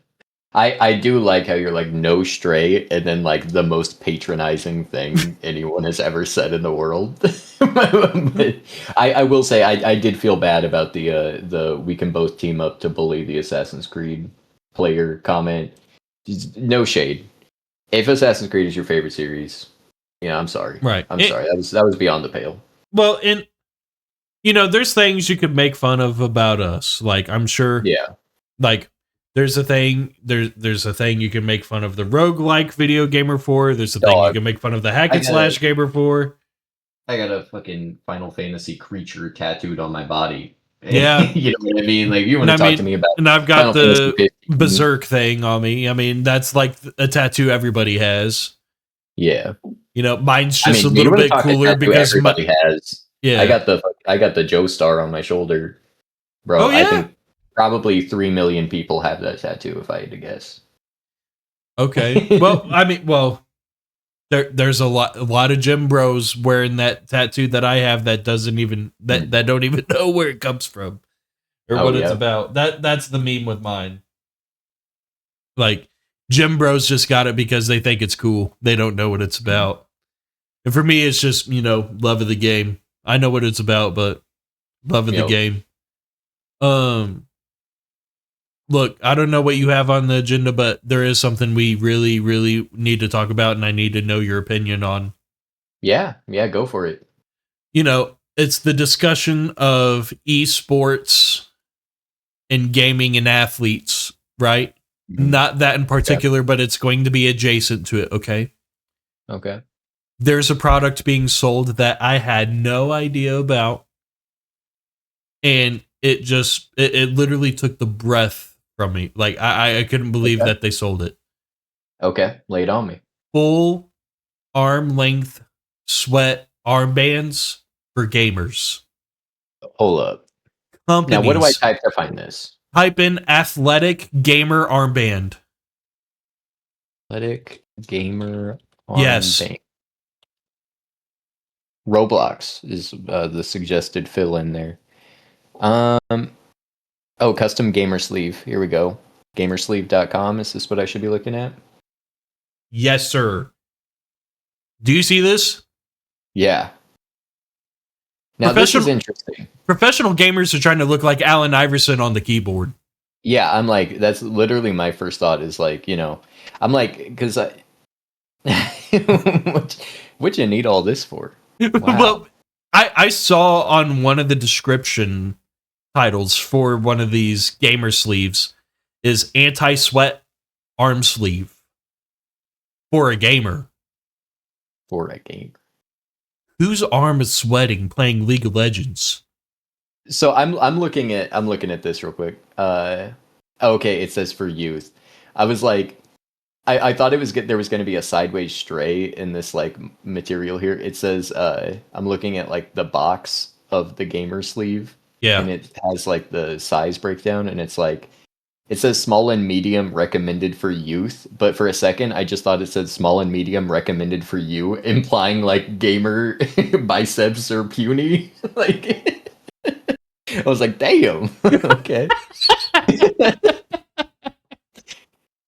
I do like how you're like no stray and then like the most patronizing thing anyone has ever said in the world. But I will say I did feel bad about the we can both team up to bully the Assassin's Creed player comment. No shade. If Assassin's Creed is your favorite series, I'm sorry. Right. I'm sorry. That was beyond the pale. Well, and there's things you could make fun of about us. Like, I'm sure. Yeah. Like, there's a thing you can make fun of the roguelike video gamer for. There's a thing you can make fun of the hack and slash gamer for. I got a fucking Final Fantasy creature tattooed on my body. Yeah. You know what I mean? Like, you want to talk to me about. And I've got the Berserk thing on me. I mean, that's like a tattoo everybody has. Yeah. Mine's just a little bit cooler because everybody has. Yeah. I got the Joe Star on my shoulder, bro. Oh, yeah? I think probably 3 million people have that tattoo, if I had to guess. Okay. Well, There's a lot of gym bros wearing that tattoo that I have that doesn't even Hmm. that don't even know where it comes from or Oh what it's yeah. about. That's the meme with mine. Like gym bros just got it because they think it's cool. They don't know what it's Mhm. about. And for me, it's just love of the game. I know what it's about, but love of the Yep. game. Um, Look, I don't know what you have on the agenda, but there is something we really, really need to talk about, and I need to know your opinion on. Yeah. Yeah. Go for it. It's the discussion of esports and gaming and athletes, right? Mhm. Not that in Okay. particular, but it's going to be adjacent to it, okay? Okay. There's a product being sold that I had no idea about, and it literally took the breath from me. Like I couldn't believe Okay. that they sold it. Okay. Lay it on me. Full arm length sweat armbands for gamers. Hold up. Now, what do I Companies type to find this? type in athletic gamer armband. Athletic gamer Yes. armband. Roblox is the suggested fill in there. Um. Oh, custom gamer sleeve. Here we go. Gamersleeve.com. Is this what I should be looking at? Yes, sir. Do you see this? Yeah. Now this is Professional interesting. professional gamers are trying to look like Allen Iverson on the keyboard. Yeah, I'm like that's literally my first thought is like I'm like because I what you need all this for? Wow. Well, I saw on one of the description titles for one of these gamer sleeves is anti-sweat arm sleeve for a gamer. For a game. Whose arm is sweating playing League of Legends? So I'm looking at this real quick. Okay, it says for youth. I was like I thought it was good there was going to be a sideways stray in this like material here. It says I'm looking at like the box of the gamer sleeve Yeah. and it has like the size breakdown and it's like it says small and medium recommended for youth, but for a second I just thought it said small and medium recommended for you, implying like gamer biceps are puny. Like I was like, damn. Okay. Did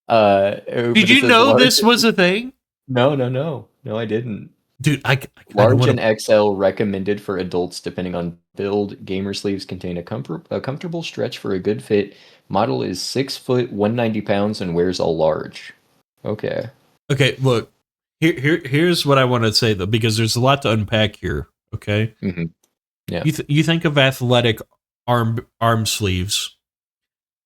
But it you says know large. this was a thing? No, no, no. No, I didn't. Dude, I don't Large want and to. XL recommended for adults depending on build. Gamer sleeves contain a comfortable stretch for a good fit. Model is 6 foot, 190 pounds, and wears a large. Okay. Okay, look. Here's what I want to say though, because there's a lot to unpack here. Okay, Hmm. Yeah. you think of athletic arm sleeves.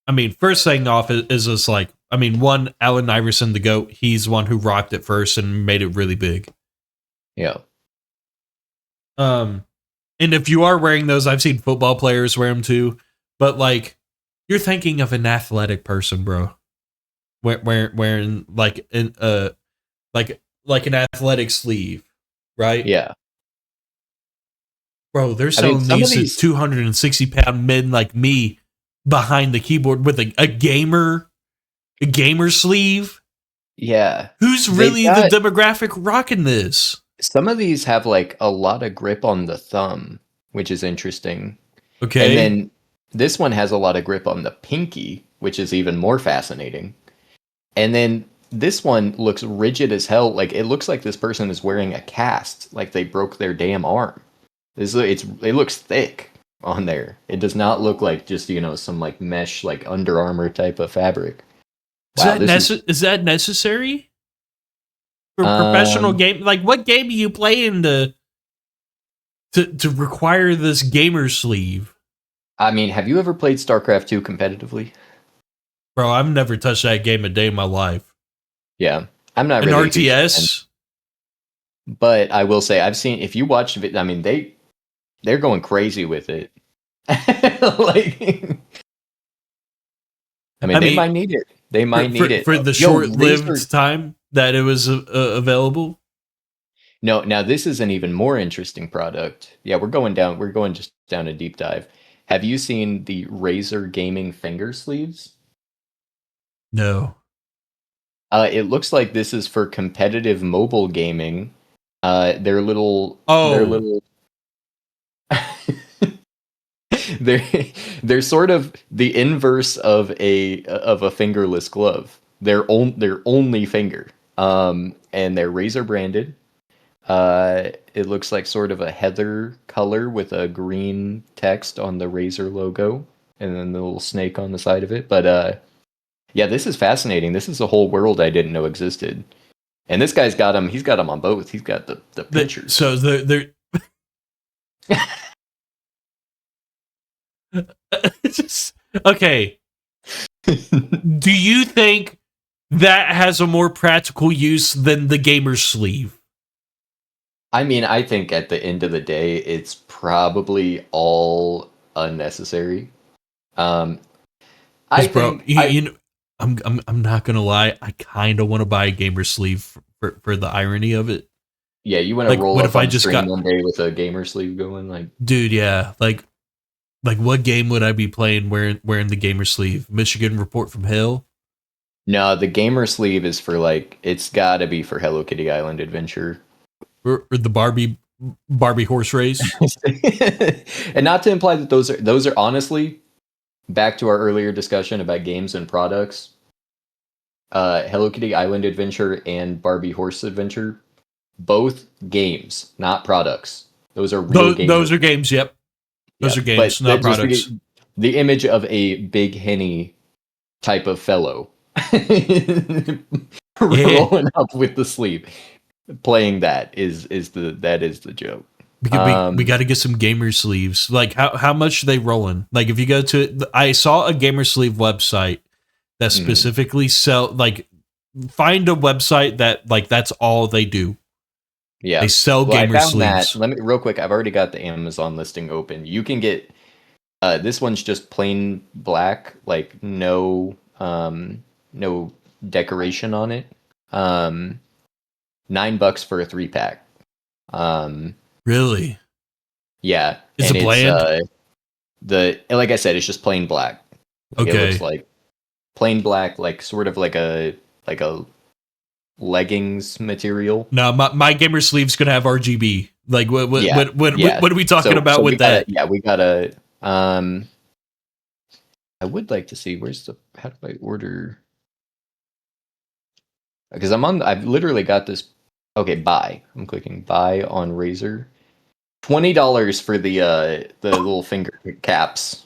I mean, first thing off is just like, I mean, one Allen Iverson, the goat. He's the one who rocked it first and made it really big. Yeah. Um, and if you are wearing those, I've seen football players wear them too. But like, you're thinking of an athletic person, bro. Wearing like an athletic sleeve, right? Yeah. Bro, they're I mean, selling some of these to these, 260-pound men like me behind the keyboard with a gamer sleeve. yeah. Who's They've really the got, demographic rocking this? some of these have like a lot of grip on the thumb, which is interesting. And Okay. then this one has a lot of grip on the pinky, which is even more fascinating. And then this one looks rigid as hell. Like it looks like this person is wearing a cast, like they broke their damn arm. It looks thick on there. It does not look like just some like mesh like Under Armour type of fabric. Wow, this is Is that necessary for professional um. game? Like, what game are you playing to require this gamer sleeve, I mean, have you ever played StarCraft 2 competitively? bro? I've never touched that game a day in my life. Yeah, I'm not An really a huge fan, RTS, but I will say I've seen if you watch it. I mean, they're going crazy with it. Like, I mean, I they mean, might need it. They might need it. for the Yo, laser. short-lived time that it was available. No, now this is an even more interesting product. Yeah, we're going down. We're going just down a deep dive. Have you seen the Razer gaming finger sleeves? No. It looks like this is for competitive mobile gaming. They're little. They're Oh, little. they're they're sort of the inverse of a fingerless glove. They're only finger. And they're Razer branded. It looks like sort of a heather color with a green text on the Razer logo, and then the little snake on the side of it. But yeah, this is fascinating. This is a whole world I didn't know existed. And this guy's got them. He's got them on both. He's got the pictures. so they're just okay. Do you think that has a more practical use than the gamer sleeve? I mean, I think at the end of the day, it's probably all unnecessary. Um, I Bro, think I you know, I'm not gonna lie. I kind of want to buy a gamer sleeve for the irony of it. yeah, you want to Like, roll what up if I on just stream got, one day with a gamer sleeve going like, dude? Yeah, like what game would I be playing wearing the gamer sleeve? Michigan Report from Hell, no, the gamer sleeve is for like it's got to be for Hello Kitty Island Adventure. or the Barbie horse race? And not to imply that those are honestly back to our earlier discussion about games and products. Hello Kitty Island Adventure and Barbie Horse Adventure, both games, not products. Those are real games. Those are games. Yep, those Yeah, are games, but not products. the image of a big henny type of fellow rolling up with the sleeve, playing that is the joke. We got to get some gamer sleeves. Like how much are they rolling? Like if you go to, I saw a gamer sleeve website that specifically sell, like, find a website that like that's all they do. Yeah, They sell gamer sleeves. that. Let me real quick. I've already got the Amazon listing open. You can get this one's just plain black, like no decoration on it. $9 for a 3-pack. Really? Yeah, Is and it bland? like I said, it's just plain black. Like, Okay. it looks like plain black, like sort of like a leggings material. No, my gamer sleeve's gonna have RGB. Like what are we talking about with that? We gotta. I would like to see how do I order? Because I've literally got this. Okay, buy. I'm clicking buy on Razer. $20 for the little finger caps.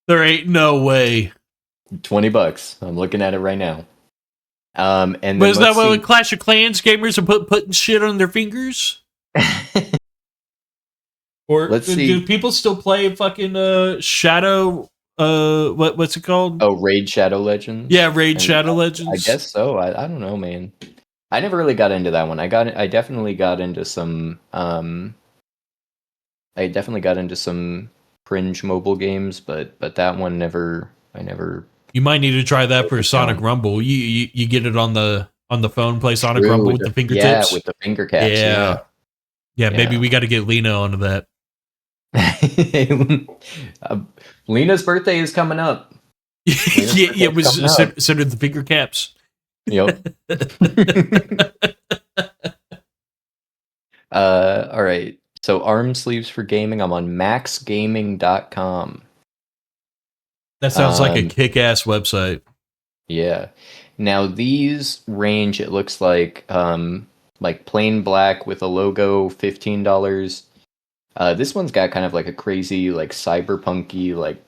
There ain't no way. $20. I'm looking at it right now. And then But is that what Clash of Clans gamers are putting shit on their fingers? Or do people still play fucking Shadow? What's it called? Oh, Raid Shadow Legends. Yeah, Raid Shadow Legends. I guess so. I don't know, man. I never really got into that one. I definitely got into some. I definitely got into some cringe mobile games, but that one never. I never. You might need to try that for Sonic Rumble. You get it on the phone, play Sonic Rumble with the fingertips. Yeah, with the finger caps. Yeah. Maybe we got to get Lena onto that. Lena's birthday is coming up. Yeah, it was sent the finger caps. Yep. All right. So arm sleeves for gaming. I'm on maxgaming.com. That sounds like a kick-ass website. Yeah. Now these range, it looks like plain black with a logo, $15. This one's got kind of like a crazy, like cyberpunky, like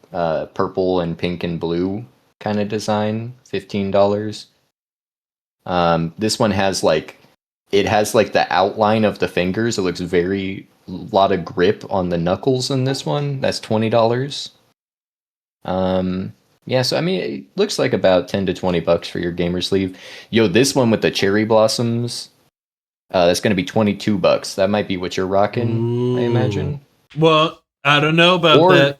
purple and pink and blue kind of design, $15. This one has the outline of the fingers. It looks lot of grip on the knuckles in this one. That's $20. Yeah, so I mean, it looks like about $10 to $20 for your gamer sleeve. Yo, this one with the cherry blossoms, that's going to be $22. That might be what you're rocking. Ooh. I imagine. Well, I don't know about that.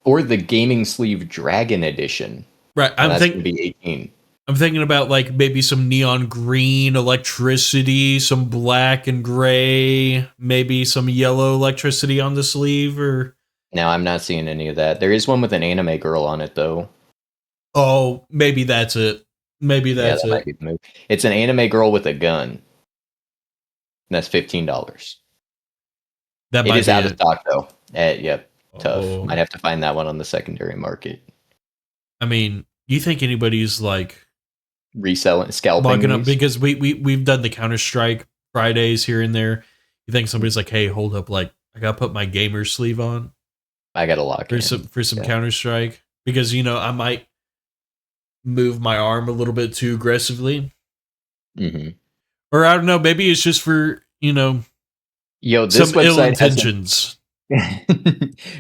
Or the gaming sleeve dragon edition. Right, that's going to be $18. I'm thinking about like maybe some neon green electricity, some black and gray, maybe some yellow electricity on the sleeve, or Now I'm not seeing any of that. There is one with an anime girl on it though. Oh, maybe that's it. Maybe Yeah, that's that might it. be the move. It's an anime girl with a gun. And that's $15. That It might is be out of it. stock though. Yep, tough. Might Oh, have to find that one on the secondary market. I mean, you think anybody's like Reselling, scalping logging up these. because we've done the Counter Strike Fridays here and there. You think somebody's like, hey, hold up, like I gotta put my gamer sleeve on I gotta lock for in. some Yeah. Counter Strike because I might move my arm a little bit too aggressively, hmm or I don't know, maybe it's just for Yo, this some ill website has intentions.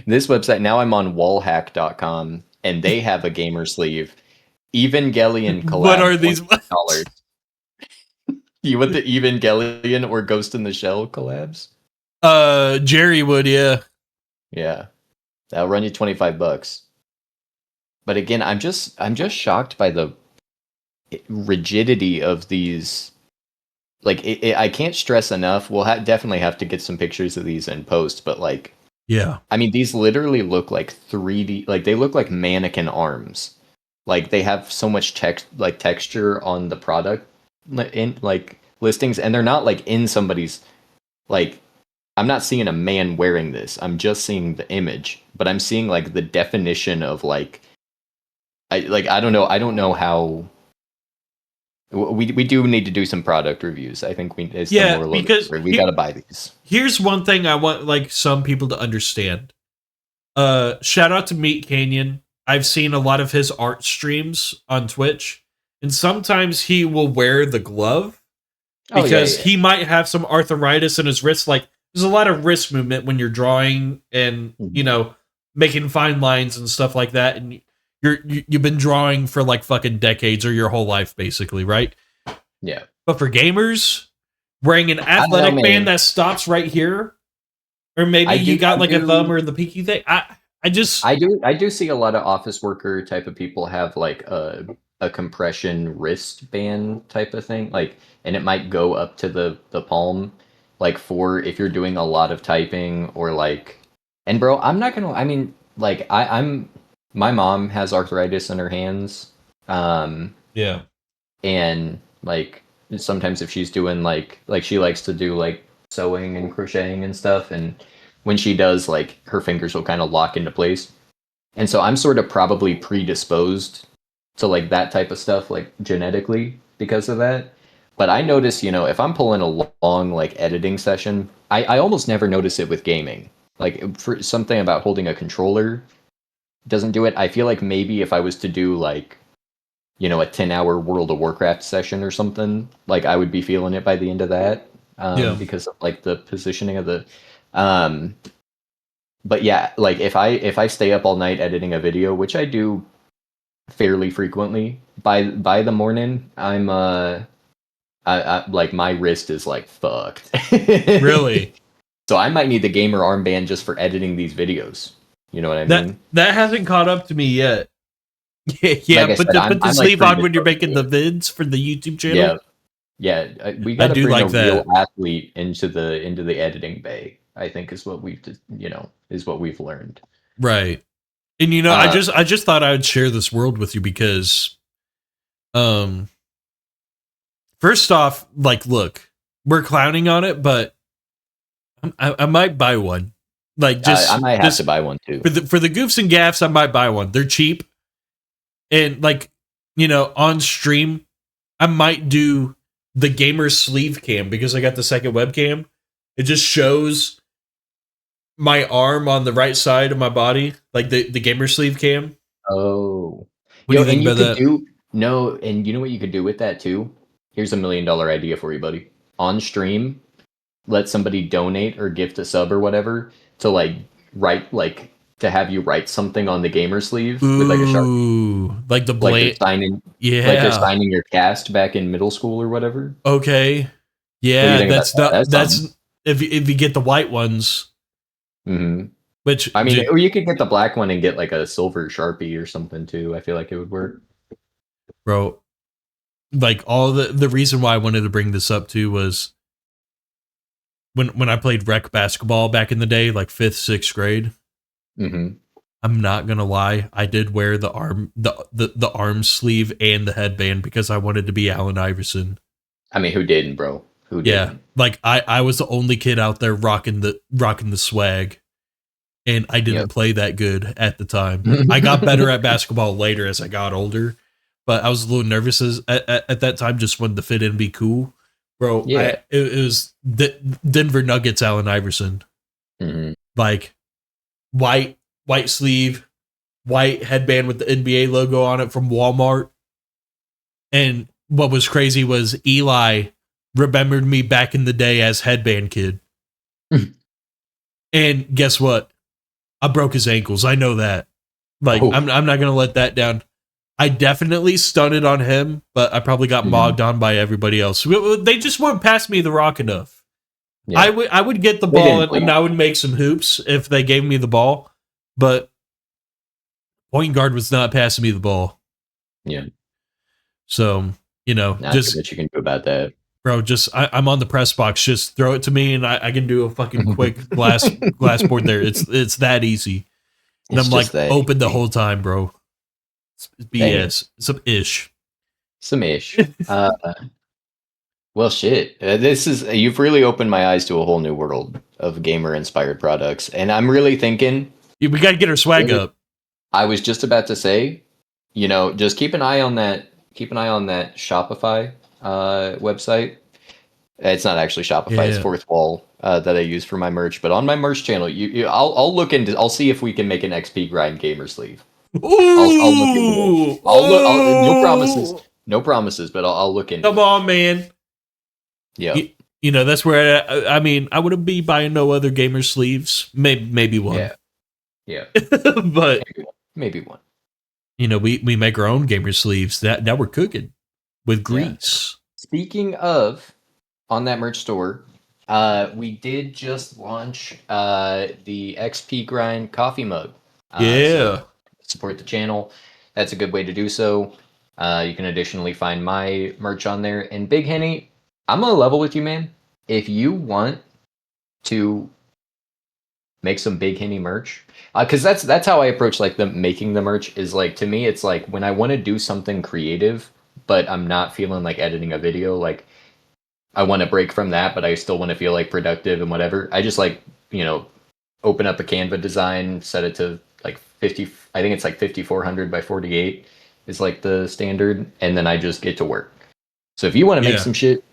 this website. Now I'm on wallhack.com and they have a gamer sleeve. Evangelion What collab, are these? $20. You want the Evangelion or Ghost in the Shell collabs? Jerry would, yeah. Yeah. That'll run you $25. But again, I'm just shocked by the rigidity of these. Like I can't stress enough. We'll definitely have to get some pictures of these in post. But like, Yeah. I mean, these literally look like 3D. Like they look like mannequin arms. Like they have so much texture on the product in like listings, and they're not like in somebody's like. I'm not seeing a man wearing this. I'm just seeing the image, but I'm seeing like the definition of like I don't know. I don't know how we do need to do some product reviews. I think it's the Yeah, moral of the because story. We got to buy these. here's one thing I want like some people to understand. Shout out to Meat Canyon. I've seen a lot of his art streams on Twitch, and sometimes he will wear the glove Oh yeah, because yeah. he might have some arthritis in his wrist. Like there's a lot of wrist movement when you're drawing and making fine lines and stuff like that, and you've been drawing for like fucking decades or your whole life basically, right? Yeah. But for gamers, wearing an I don't know, athletic band man. that stops right here, or maybe you got like a thumb or the pinky thing. I do see a lot of office worker type of people have like a compression wristband type of thing, like, and it might go up to the palm, like for if you're doing a lot of typing or like, and bro, I'm not gonna. I mean, like I'm my mom has arthritis in her hands, Yeah. and like sometimes if she's doing like she likes to do like sewing and crocheting and stuff, and when she does, like her fingers will kind of lock into place, and so I'm sort of probably predisposed to like that type of stuff, like genetically because of that. But I notice, if I'm pulling a long like editing session, I almost never notice it with gaming. Like for something about holding a controller doesn't do it. I feel like maybe if I was to do like, a 10-hour World of Warcraft session or something, like I would be feeling it by the end of that, Yeah. because of like the positioning of the. Um, but yeah, like if I stay up all night editing a video, which I do fairly frequently, by the morning, I like my wrist is like fucked. Really? So I might need the gamer armband just for editing these videos. You know what I That mean? that hasn't caught up to me yet. Yeah, Like yeah. I Put said, the I'm like sleeve on when you're predisposed making to the it. vids for the YouTube Yeah, channel. yeah. We I got to do bring a like real that. athlete into the editing bay. I think is what we've learned. Right. And Uh, I just thought I would share this world with you because um first off, like look, we're clowning on it, but I might buy one. Like I might have to just buy one too. for the goofs and gaffs, I might buy one. They're cheap. And like, on stream, I might do the gamer sleeve cam because I got the second webcam. It just shows my arm on the right side of my body, like the gamer sleeve cam. Oh, What do yo, you think and you about could that? do no, and you know what you could do with that too? Here's $1 million idea for you, buddy. On stream, let somebody donate or gift a sub or whatever to like write like to have you write something on the gamer sleeve with like a sharp, Ooh, like the like they're blade. signing like they're Yeah. signing your cast back in middle school or whatever. Okay. What do you Yeah, think about that's that? not That's that's something. if you get the white ones, hmm which I mean, or you could get the black one and get like a silver Sharpie or something too. I feel like it would work. bro, like all the reason why I wanted to bring this up too was when I played rec basketball back in the day, like 5th, 6th grade. Mm-hmm. I'm not gonna lie, I did wear the arm sleeve and the headband because I wanted to be Allen Iverson. I mean, who didn't, bro? Who Yeah, didn't? like I was the only kid out there rocking the swag, and I didn't Yep. play that good at the time. I got better at basketball later as I got older, but I was a little nervous at that time. Just wanted to fit in and be cool, bro. Yeah. It was Denver Nuggets Allen Iverson, Mm-hmm. like white sleeve, white headband with the NBA logo on it from Walmart. And what was crazy was Eli remembered me back in the day as Headband Kid. And guess what? I broke his ankles. I know that. Like, Oh. I'm not gonna let that down. I definitely stunted on him, but I probably got Mm-hmm. mogged on by everybody else. They just wouldn't pass me the rock enough. Yeah. I would get the They ball didn't and bleed. I would make some hoops if they gave me the ball, but point guard was not passing me the ball. Yeah. So, Not too just much you can do about that. bro, I'm on the press box. Just throw it to me, and I can do a fucking quick glass board there. It's that easy, and It's I'm like just that open the easy. whole time, bro. It's Dang. BS, some ish. Some ish. Well, shit. This is you've really opened my eyes to a whole new world of gamer inspired products, and I'm really thinking. We got to get our swag up. I was just about to say, just keep an eye on that. Keep an eye on that Shopify website. It's not actually Shopify; it's Yeah. Fourth Wall that I use for my merch. But on my merch channel, I'll look into. I'll see if we can make an XP grind gamer sleeve. I'll look into it. Ooh, No promises. oh, No promises, but I'll look into come it. on, man. Yeah. That's where I mean, I wouldn't be buying no other gamer sleeves. Maybe one, Yeah. Yeah. but Maybe one. Maybe one. we make our own gamer sleeves. That now we're cooking with Yeah. grease. Speaking of on that merch store, we did just launch the XP Grind coffee mug. So Yeah. support the channel. That's a good way to do so. You can additionally find my merch on there. And Big Henny, I'm gonna level with you, man. If you want to make some Big Henny merch, because that's how I approach like the making the merch. Is like, to me, it's like when I want to do something creative, but I'm not feeling like editing a video, like I want to break from that, but I still want to feel like productive and whatever. I just like, open up a Canva design, set it to like 50, I think it's like 5400 by 48 is like the standard, and then I just get to work. So if you want to make Yeah. some shit,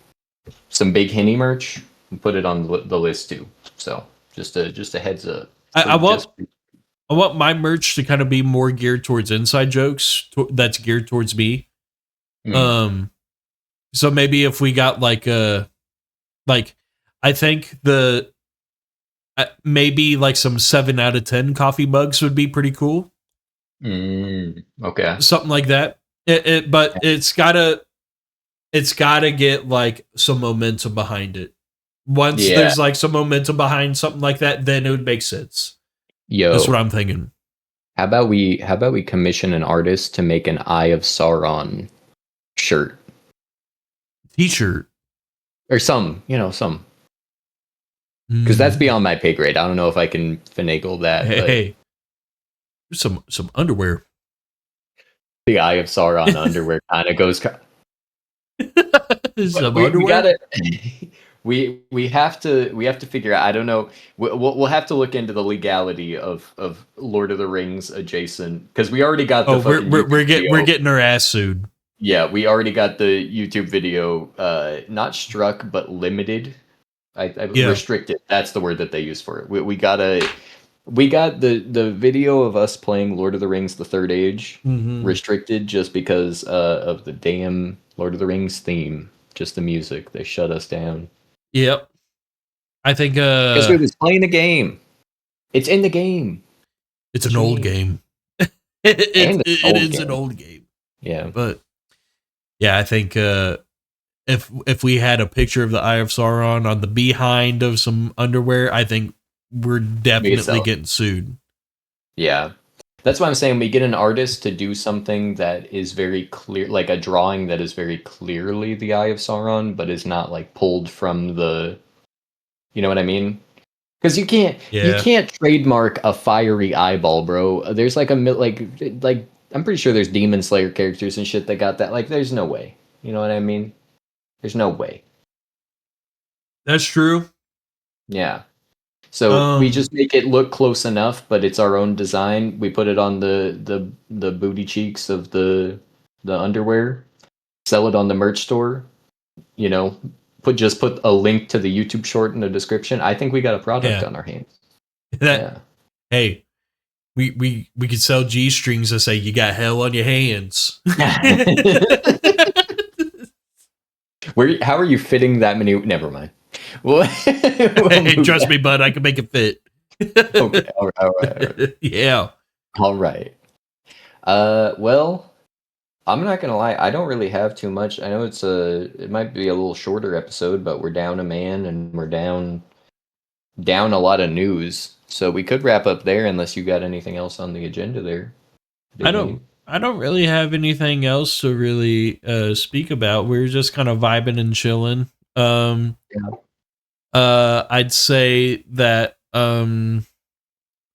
some Big Henny merch, put it on the list too. So just a heads up. I want my merch to kind of be more geared towards inside jokes. That's geared towards me. Mm. So maybe if we got like I think maybe like some 7 out of 10 coffee mugs would be pretty cool. Okay. Something like that. But it's gotta get like some momentum behind it. Once Yeah. there's like some momentum behind something like that, then it would make sense. Yo. That's what I'm thinking. How about we commission an artist to make an Eye of Sauron shirt T-shirt. or some because that's beyond my pay grade. I don't know if I can finagle that. Hey, but hey. Some underwear. the Eye of Sauron underwear kind of goes. Some We underwear. gotta. We have to figure out. I don't know. We'll have to look into the legality of Lord of the Rings adjacent, because we already got the. Oh, fucking we're YouTube we're video. getting our ass sued. Yeah, we already got the YouTube video. Not struck, but limited. Yeah. Restricted. That's the word that they use for it. We got the video of us playing Lord of the Rings: The Third Age restricted just because of the damn Lord of the Rings theme. Just the music. They shut us down. Yep. I think Because we was playing the game. It's in the game. it's What an you old mean? game. And it's It old is game. an old game. Yeah. But yeah, I think if we had a picture of the Eye of Sauron on the behind of some underwear, I think we're definitely sell it. getting sued. Yeah. That's why I'm saying we get an artist to do something that is very clear, like a drawing that is very clearly the Eye of Sauron, but is not like pulled from the, you know what I mean? Because you Yeah, can't trademark a fiery eyeball, bro. There's like like I'm pretty sure there's Demon Slayer characters and shit that got that. Like, there's no way. You know what I mean? There's no way. that's true. Yeah. So we Um, just make it look close enough, but it's our own design. We put it on the booty cheeks of the underwear. Sell it on the merch store. You know, put a link to the YouTube short in the description. I think we got a product yeah, on our hands. that Yeah. hey, we could sell G strings that say you got hell on your hands. How are you fitting that many? Never mind. We'll, we'll Hey, move trust that. me, bud, I can make it fit. Okay. All right. All right. All right. Yeah. All right. Well, I'm not gonna lie. I don't really have too much. I know it might be a little shorter episode, but we're down a man and we're down a lot of news. So we could wrap up there unless you got anything else on the agenda there, I Big don't Nate. I don't really have anything else to really speak about. We're just kind of vibing and chilling. Yeah. I'd say that the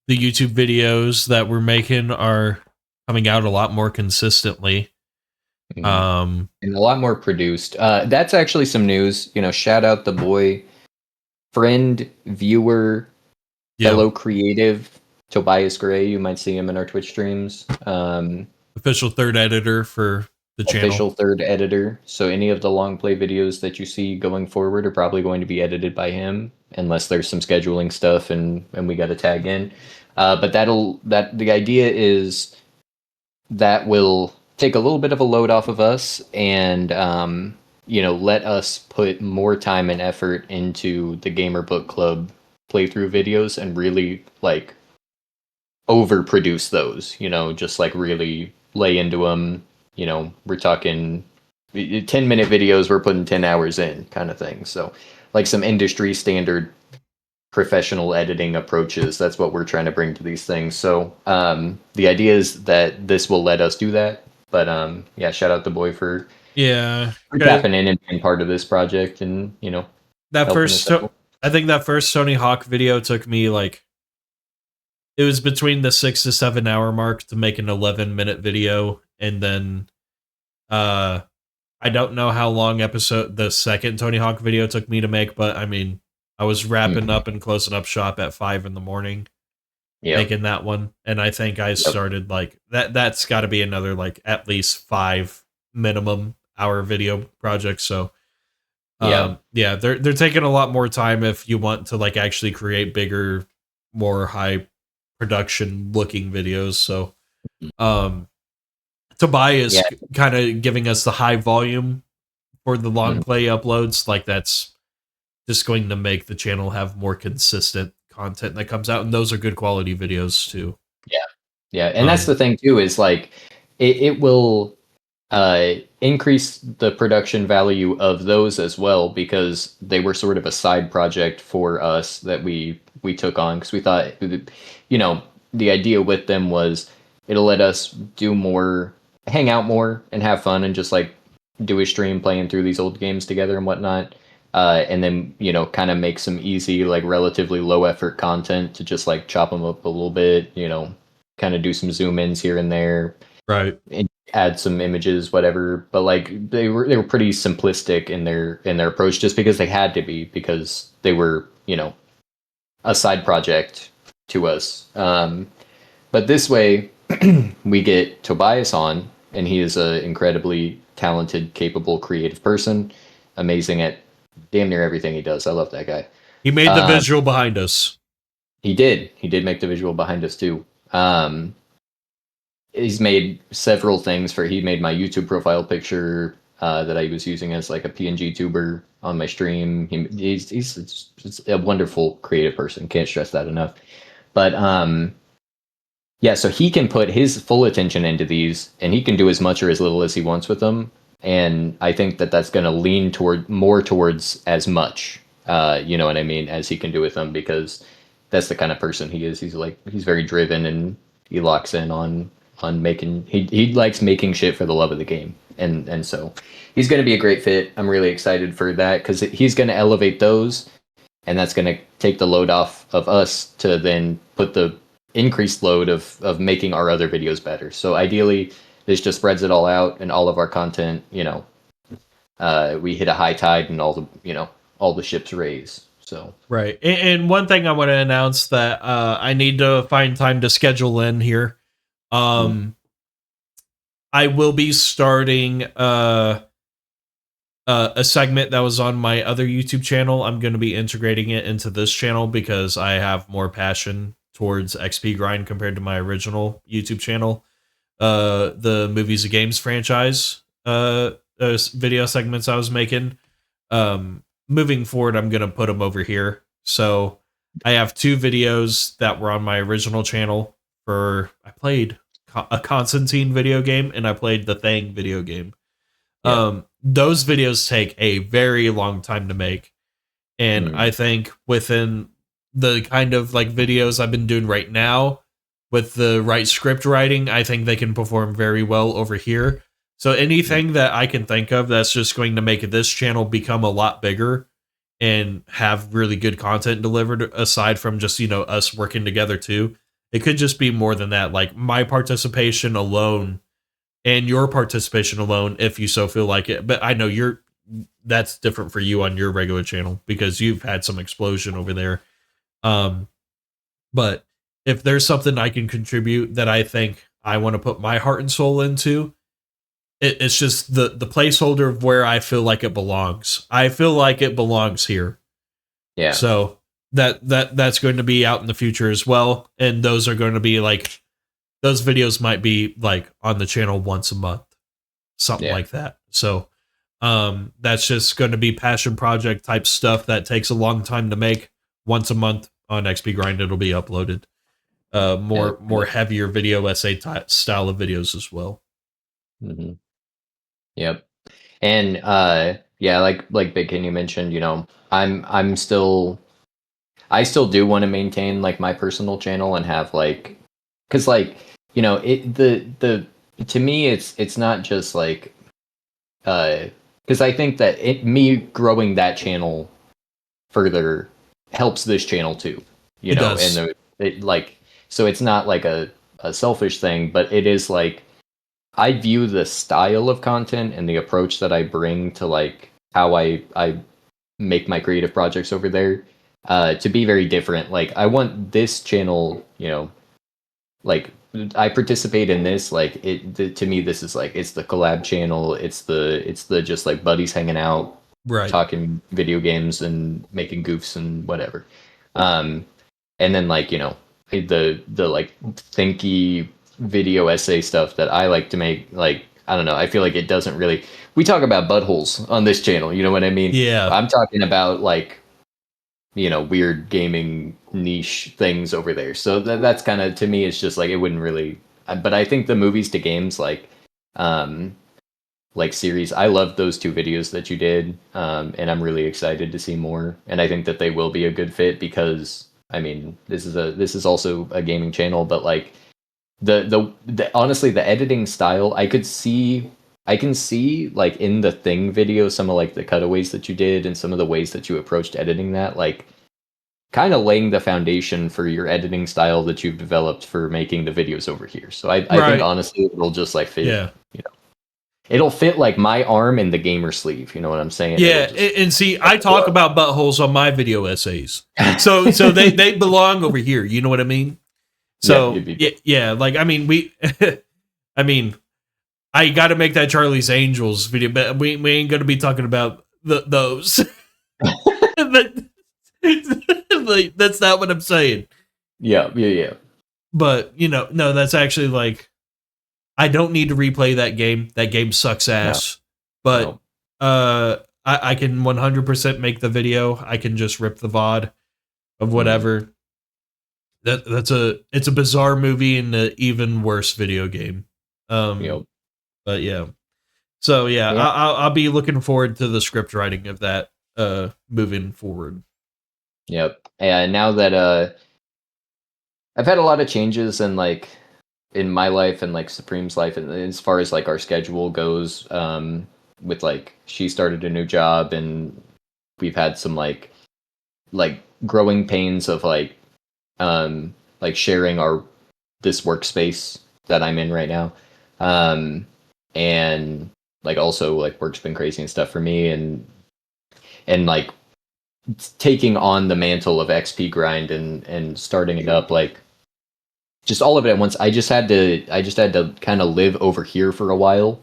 YouTube videos that we're making are coming out a lot more consistently. Mhm. Um, And a lot more produced. That's actually some news. Shout out the boy, friend, viewer, yeah, fellow creative, Tobias Gray. You might see him in our Twitch streams. official third editor for the channel. Official third editor. So any of the long play videos that you see going forward are probably going to be edited by him, unless there's some scheduling stuff and we got to tag in. But the idea is that will take a little bit of a load off of us and let us put more time and effort into the Gamer Book Club playthrough videos and really like overproduce those, just like really lay into them. We're talking 10-minute videos, we're putting 10 hours in kind of thing. So like some industry standard professional editing approaches. That's what we're trying to bring to these things. So the idea is that this will let us do that. But yeah, shout out the boy Yeah, for 'cause tapping in and being part of this project and that helping us first, out. I think that first Tony Hawk video took me like it was between the 6 to 7 hour mark to make an 11-minute video, and then uh, I don't know how long episode the second Tony Hawk video took me to make, but I mean, I was wrapping Mhm. up and closing up shop at 5 in the morning Yep. making that one, and I think I Yep. started like that. That's got to be another like at least 5 minimum hour video project. So, Yeah. yeah, they're taking a lot more time if you want to like actually create bigger, more high production looking videos. So, um, Yeah. Tobias kind of giving us the high volume for the long Mhm. play uploads, like that's just going to make the channel have more consistent content that comes out, and those are good quality videos too. Yeah. Yeah. And that's Um, the thing too, is like it will increase the production value of those as well because they were sort of a side project for us that we took on because we thought the idea with them was it'll let us do more, hang out more and have fun and just like do a stream playing through these old games together and whatnot, and then kind of make some easy like relatively low effort content to just like chop them up a little bit, kind of do some zoom ins here and there right. and add some images, whatever. But like they were pretty simplistic in their approach, just because they had to be because they were a side project to us. But this way, we get Tobias on, and he is an incredibly talented, capable, creative person, amazing at damn near everything he does. I love that guy. He made the Um, visual behind us. he did make the visual behind us too. He's made several things he made my YouTube profile picture that I was using as like a PNG tuber on my stream. He's a wonderful creative person. Can't stress that enough. But yeah, so he can put his full attention into these, and he can do as much or as little as he wants with them. And I think that that's going to lean more towards as much. You know what I mean? As he can do with them, because that's the kind of person he is. He's very driven, and he locks in on making. He likes making shit for the love of the game, and so he's going to be a great fit. I'm really excited for that because he's going to elevate those, and that's going to take the load off of us to then put the increased load of making our other videos better. So ideally, this just spreads it all out, and all of our content, we hit a high tide, and all the ships raise. So Right. And one thing I want to announce that I need to find time to schedule in here. I will be starting a segment that was on my other YouTube channel. I'm going to be integrating it into this channel because I have more passion towards XP grind compared to my original YouTube channel. The movies and games franchise video segments I was making. Moving forward, I'm going to put them over here. So I have 2 videos that were on my original channel I played a Constantine video game and I played the Thing video game. yeah. Those videos take a very long time to make. And I think within the kind of like videos I've been doing right now with the right script writing, I think they can perform very well over here. So anything that I can think of that's just going to make this channel become a lot bigger and have really good content delivered aside from just, us working together too. It could just be more than that. Like my participation alone and your participation alone, if you so feel like it. But I know that's different for you on your regular channel because you've had some explosion over there. But if there's something I can contribute that I think I want to put my heart and soul into, it's just the placeholder of where I feel like it belongs. I feel like it belongs here. Yeah. So that's going to be out in the future as well. And those are going to be like, those videos might be like on the channel once a month, something like that. So that's just going to be passion project type stuff that takes a long time to make. Once a month on XP Grind, it'll be uploaded. More heavier video essay style of videos as well. Mm-hmm. Yep. And like Big Ken, you mentioned, I still do want to maintain like my personal channel and have like, because like, to me it's not just like because I think that me growing that channel further helps this channel too, It does. and so it's not like a selfish thing, but it is like I view the style of content and the approach that I bring to like how I make my creative projects over there to be very different. Like I want this channel, like I participate in this, like to me this is like it's the collab channel, it's the just like buddies hanging out, Right. talking video games and making goofs and whatever. And then like, the like thinky video essay stuff that I like to make, like I don't know, I feel like it doesn't really, we talk about buttholes on this channel, you know what I mean? Yeah. I'm talking about like weird gaming niche things over there. So that's kind of, to me, it's just like it wouldn't really. But I think the movies to games like series, I loved those 2 videos that you did, and I'm really excited to see more. And I think that they will be a good fit because I mean this is also a gaming channel, but like the honestly the editing style, I can see like in the Thing video some of like the cutaways that you did and some of the ways that you approached editing that, like kind of laying the foundation for your editing style that you've developed for making the videos over here. So I think honestly it'll just like fit. Yeah. It'll fit like my arm in the gamer sleeve. You know what I'm saying? Yeah, and see, I talk about buttholes on my video essays, so they belong over here. You know what I mean? So yeah, like I mean I mean, I got to make that Charlie's Angels video, but we ain't gonna be talking about those. Like, that's not what I'm saying. Yeah. But no, that's actually like, I don't need to replay that game. That game sucks ass. No. But I can 100% make the video. I can just rip the VOD of whatever. It's a bizarre movie and an even worse video game. But yeah. So yeah. I'll be looking forward to the script writing of that moving forward. Yep. And now that I've had a lot of changes in like in my life and like Supreme's life, and as far as like our schedule goes, with like she started a new job and we've had some like like growing pains of like sharing this workspace that I'm in right now. And like also like work's been crazy and stuff for me, and like taking on the mantle of XP grind and starting it up, like just all of it at once. I just had to kind of live over here for a while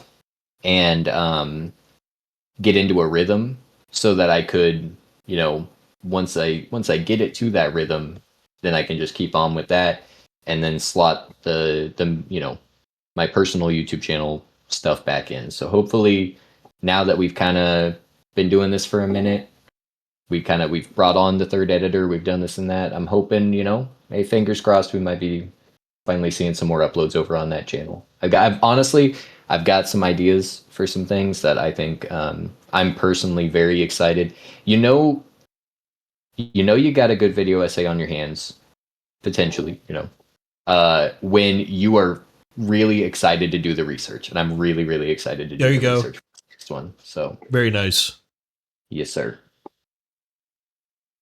and get into a rhythm so that I could, once I get it to that rhythm, then I can just keep on with that and then slot the my personal YouTube channel stuff back in. So hopefully now that we've kind of been doing this for a minute, we've brought on the third editor, we've done this and that. I'm hoping, hey, fingers crossed, we might be finally seeing some more uploads over on that channel. I've got some ideas for some things that I think I'm personally very excited. You got a good video essay on your hands, potentially, when you are really excited to do the research. And I'm really, really excited to do the research for the next one. So very nice. Yes, sir.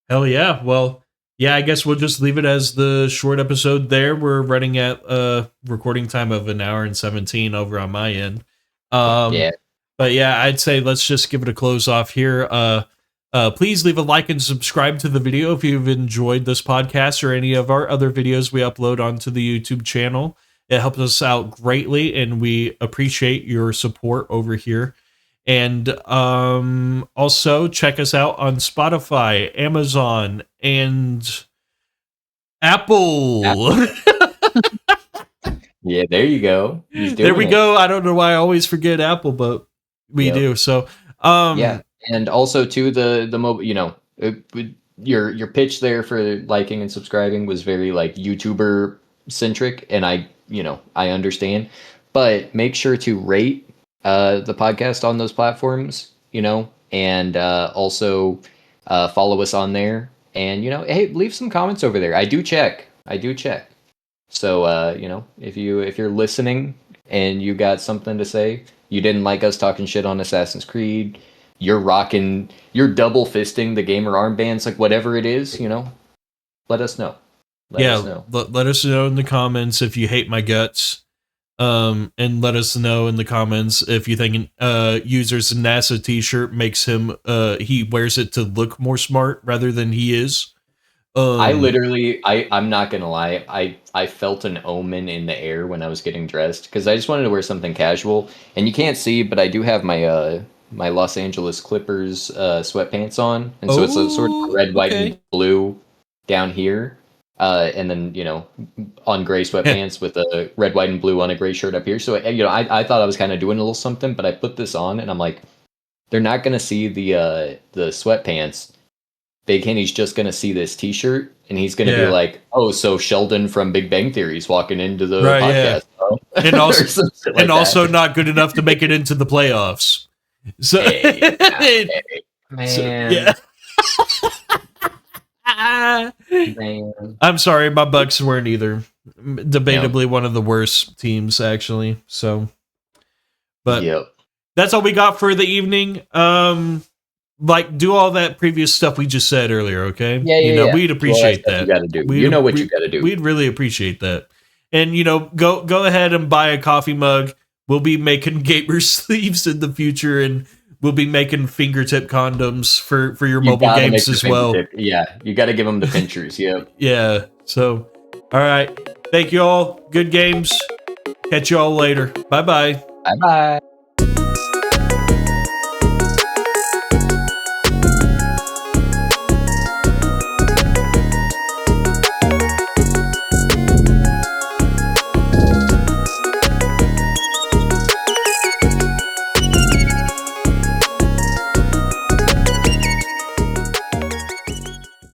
Hell yeah. Well, yeah, I guess we'll just leave it as the short episode there. We're running at a recording time of 1 hour and 17 over on my end. Yeah. But yeah, I'd say let's just give it a close off here. Please leave a like and subscribe to the video if you've enjoyed this podcast or any of our other videos we upload onto the YouTube channel. It helps us out greatly, and we appreciate your support over here. And also check us out on Spotify, Amazon, and Apple. Yeah, there you go. There we go. I don't know why I always forget Apple, but we do. So yeah, and also too the mobile. Your pitch there for liking and subscribing was very like YouTuber centric, and I understand, but make sure to rate the podcast on those platforms, and also follow us on there, and hey, leave some comments over there. I do check. So if you're listening and you got something to say, you didn't like us talking shit on Assassin's Creed, you're double fisting the gamer armbands, like whatever it is, let us know. Let us know. Let us know in the comments if you hate my guts. And let us know in the comments if you think user's NASA t-shirt makes him he wears it to look more smart rather than he is. I'm not gonna lie, I felt an omen in the air when I was getting dressed because I just wanted to wear something casual, and you can't see, but I do have my my Los Angeles Clippers sweatpants on, and so it's a sort of red, white, and blue down here, and then on gray sweatpants with a red, white, and blue on a gray shirt up here. So I thought I was kind of doing a little something, but I put this on, and I'm like, they're not gonna see the sweatpants. Big Henny's just gonna see this T-shirt, and he's gonna be like, "Oh, so Sheldon from Big Bang Theory is walking into the podcast, and also not good enough to make it into the playoffs." So, man, so, yeah. Man. I'm sorry, my Bucks weren't either. Debatably one of the worst teams, actually. So, but that's all we got for the evening. Like, do all that previous stuff we just said earlier, okay? Yeah. We'd appreciate that. You gotta do. You know what you gotta do. We'd really appreciate that. And go ahead and buy a coffee mug. We'll be making gamer sleeves in the future, and we'll be making fingertip condoms for your mobile games as well. Yeah, you got to give them the pinchers. Yep. Yeah. So, all right. Thank you all. Good games. Catch you all later. Bye bye. Bye bye.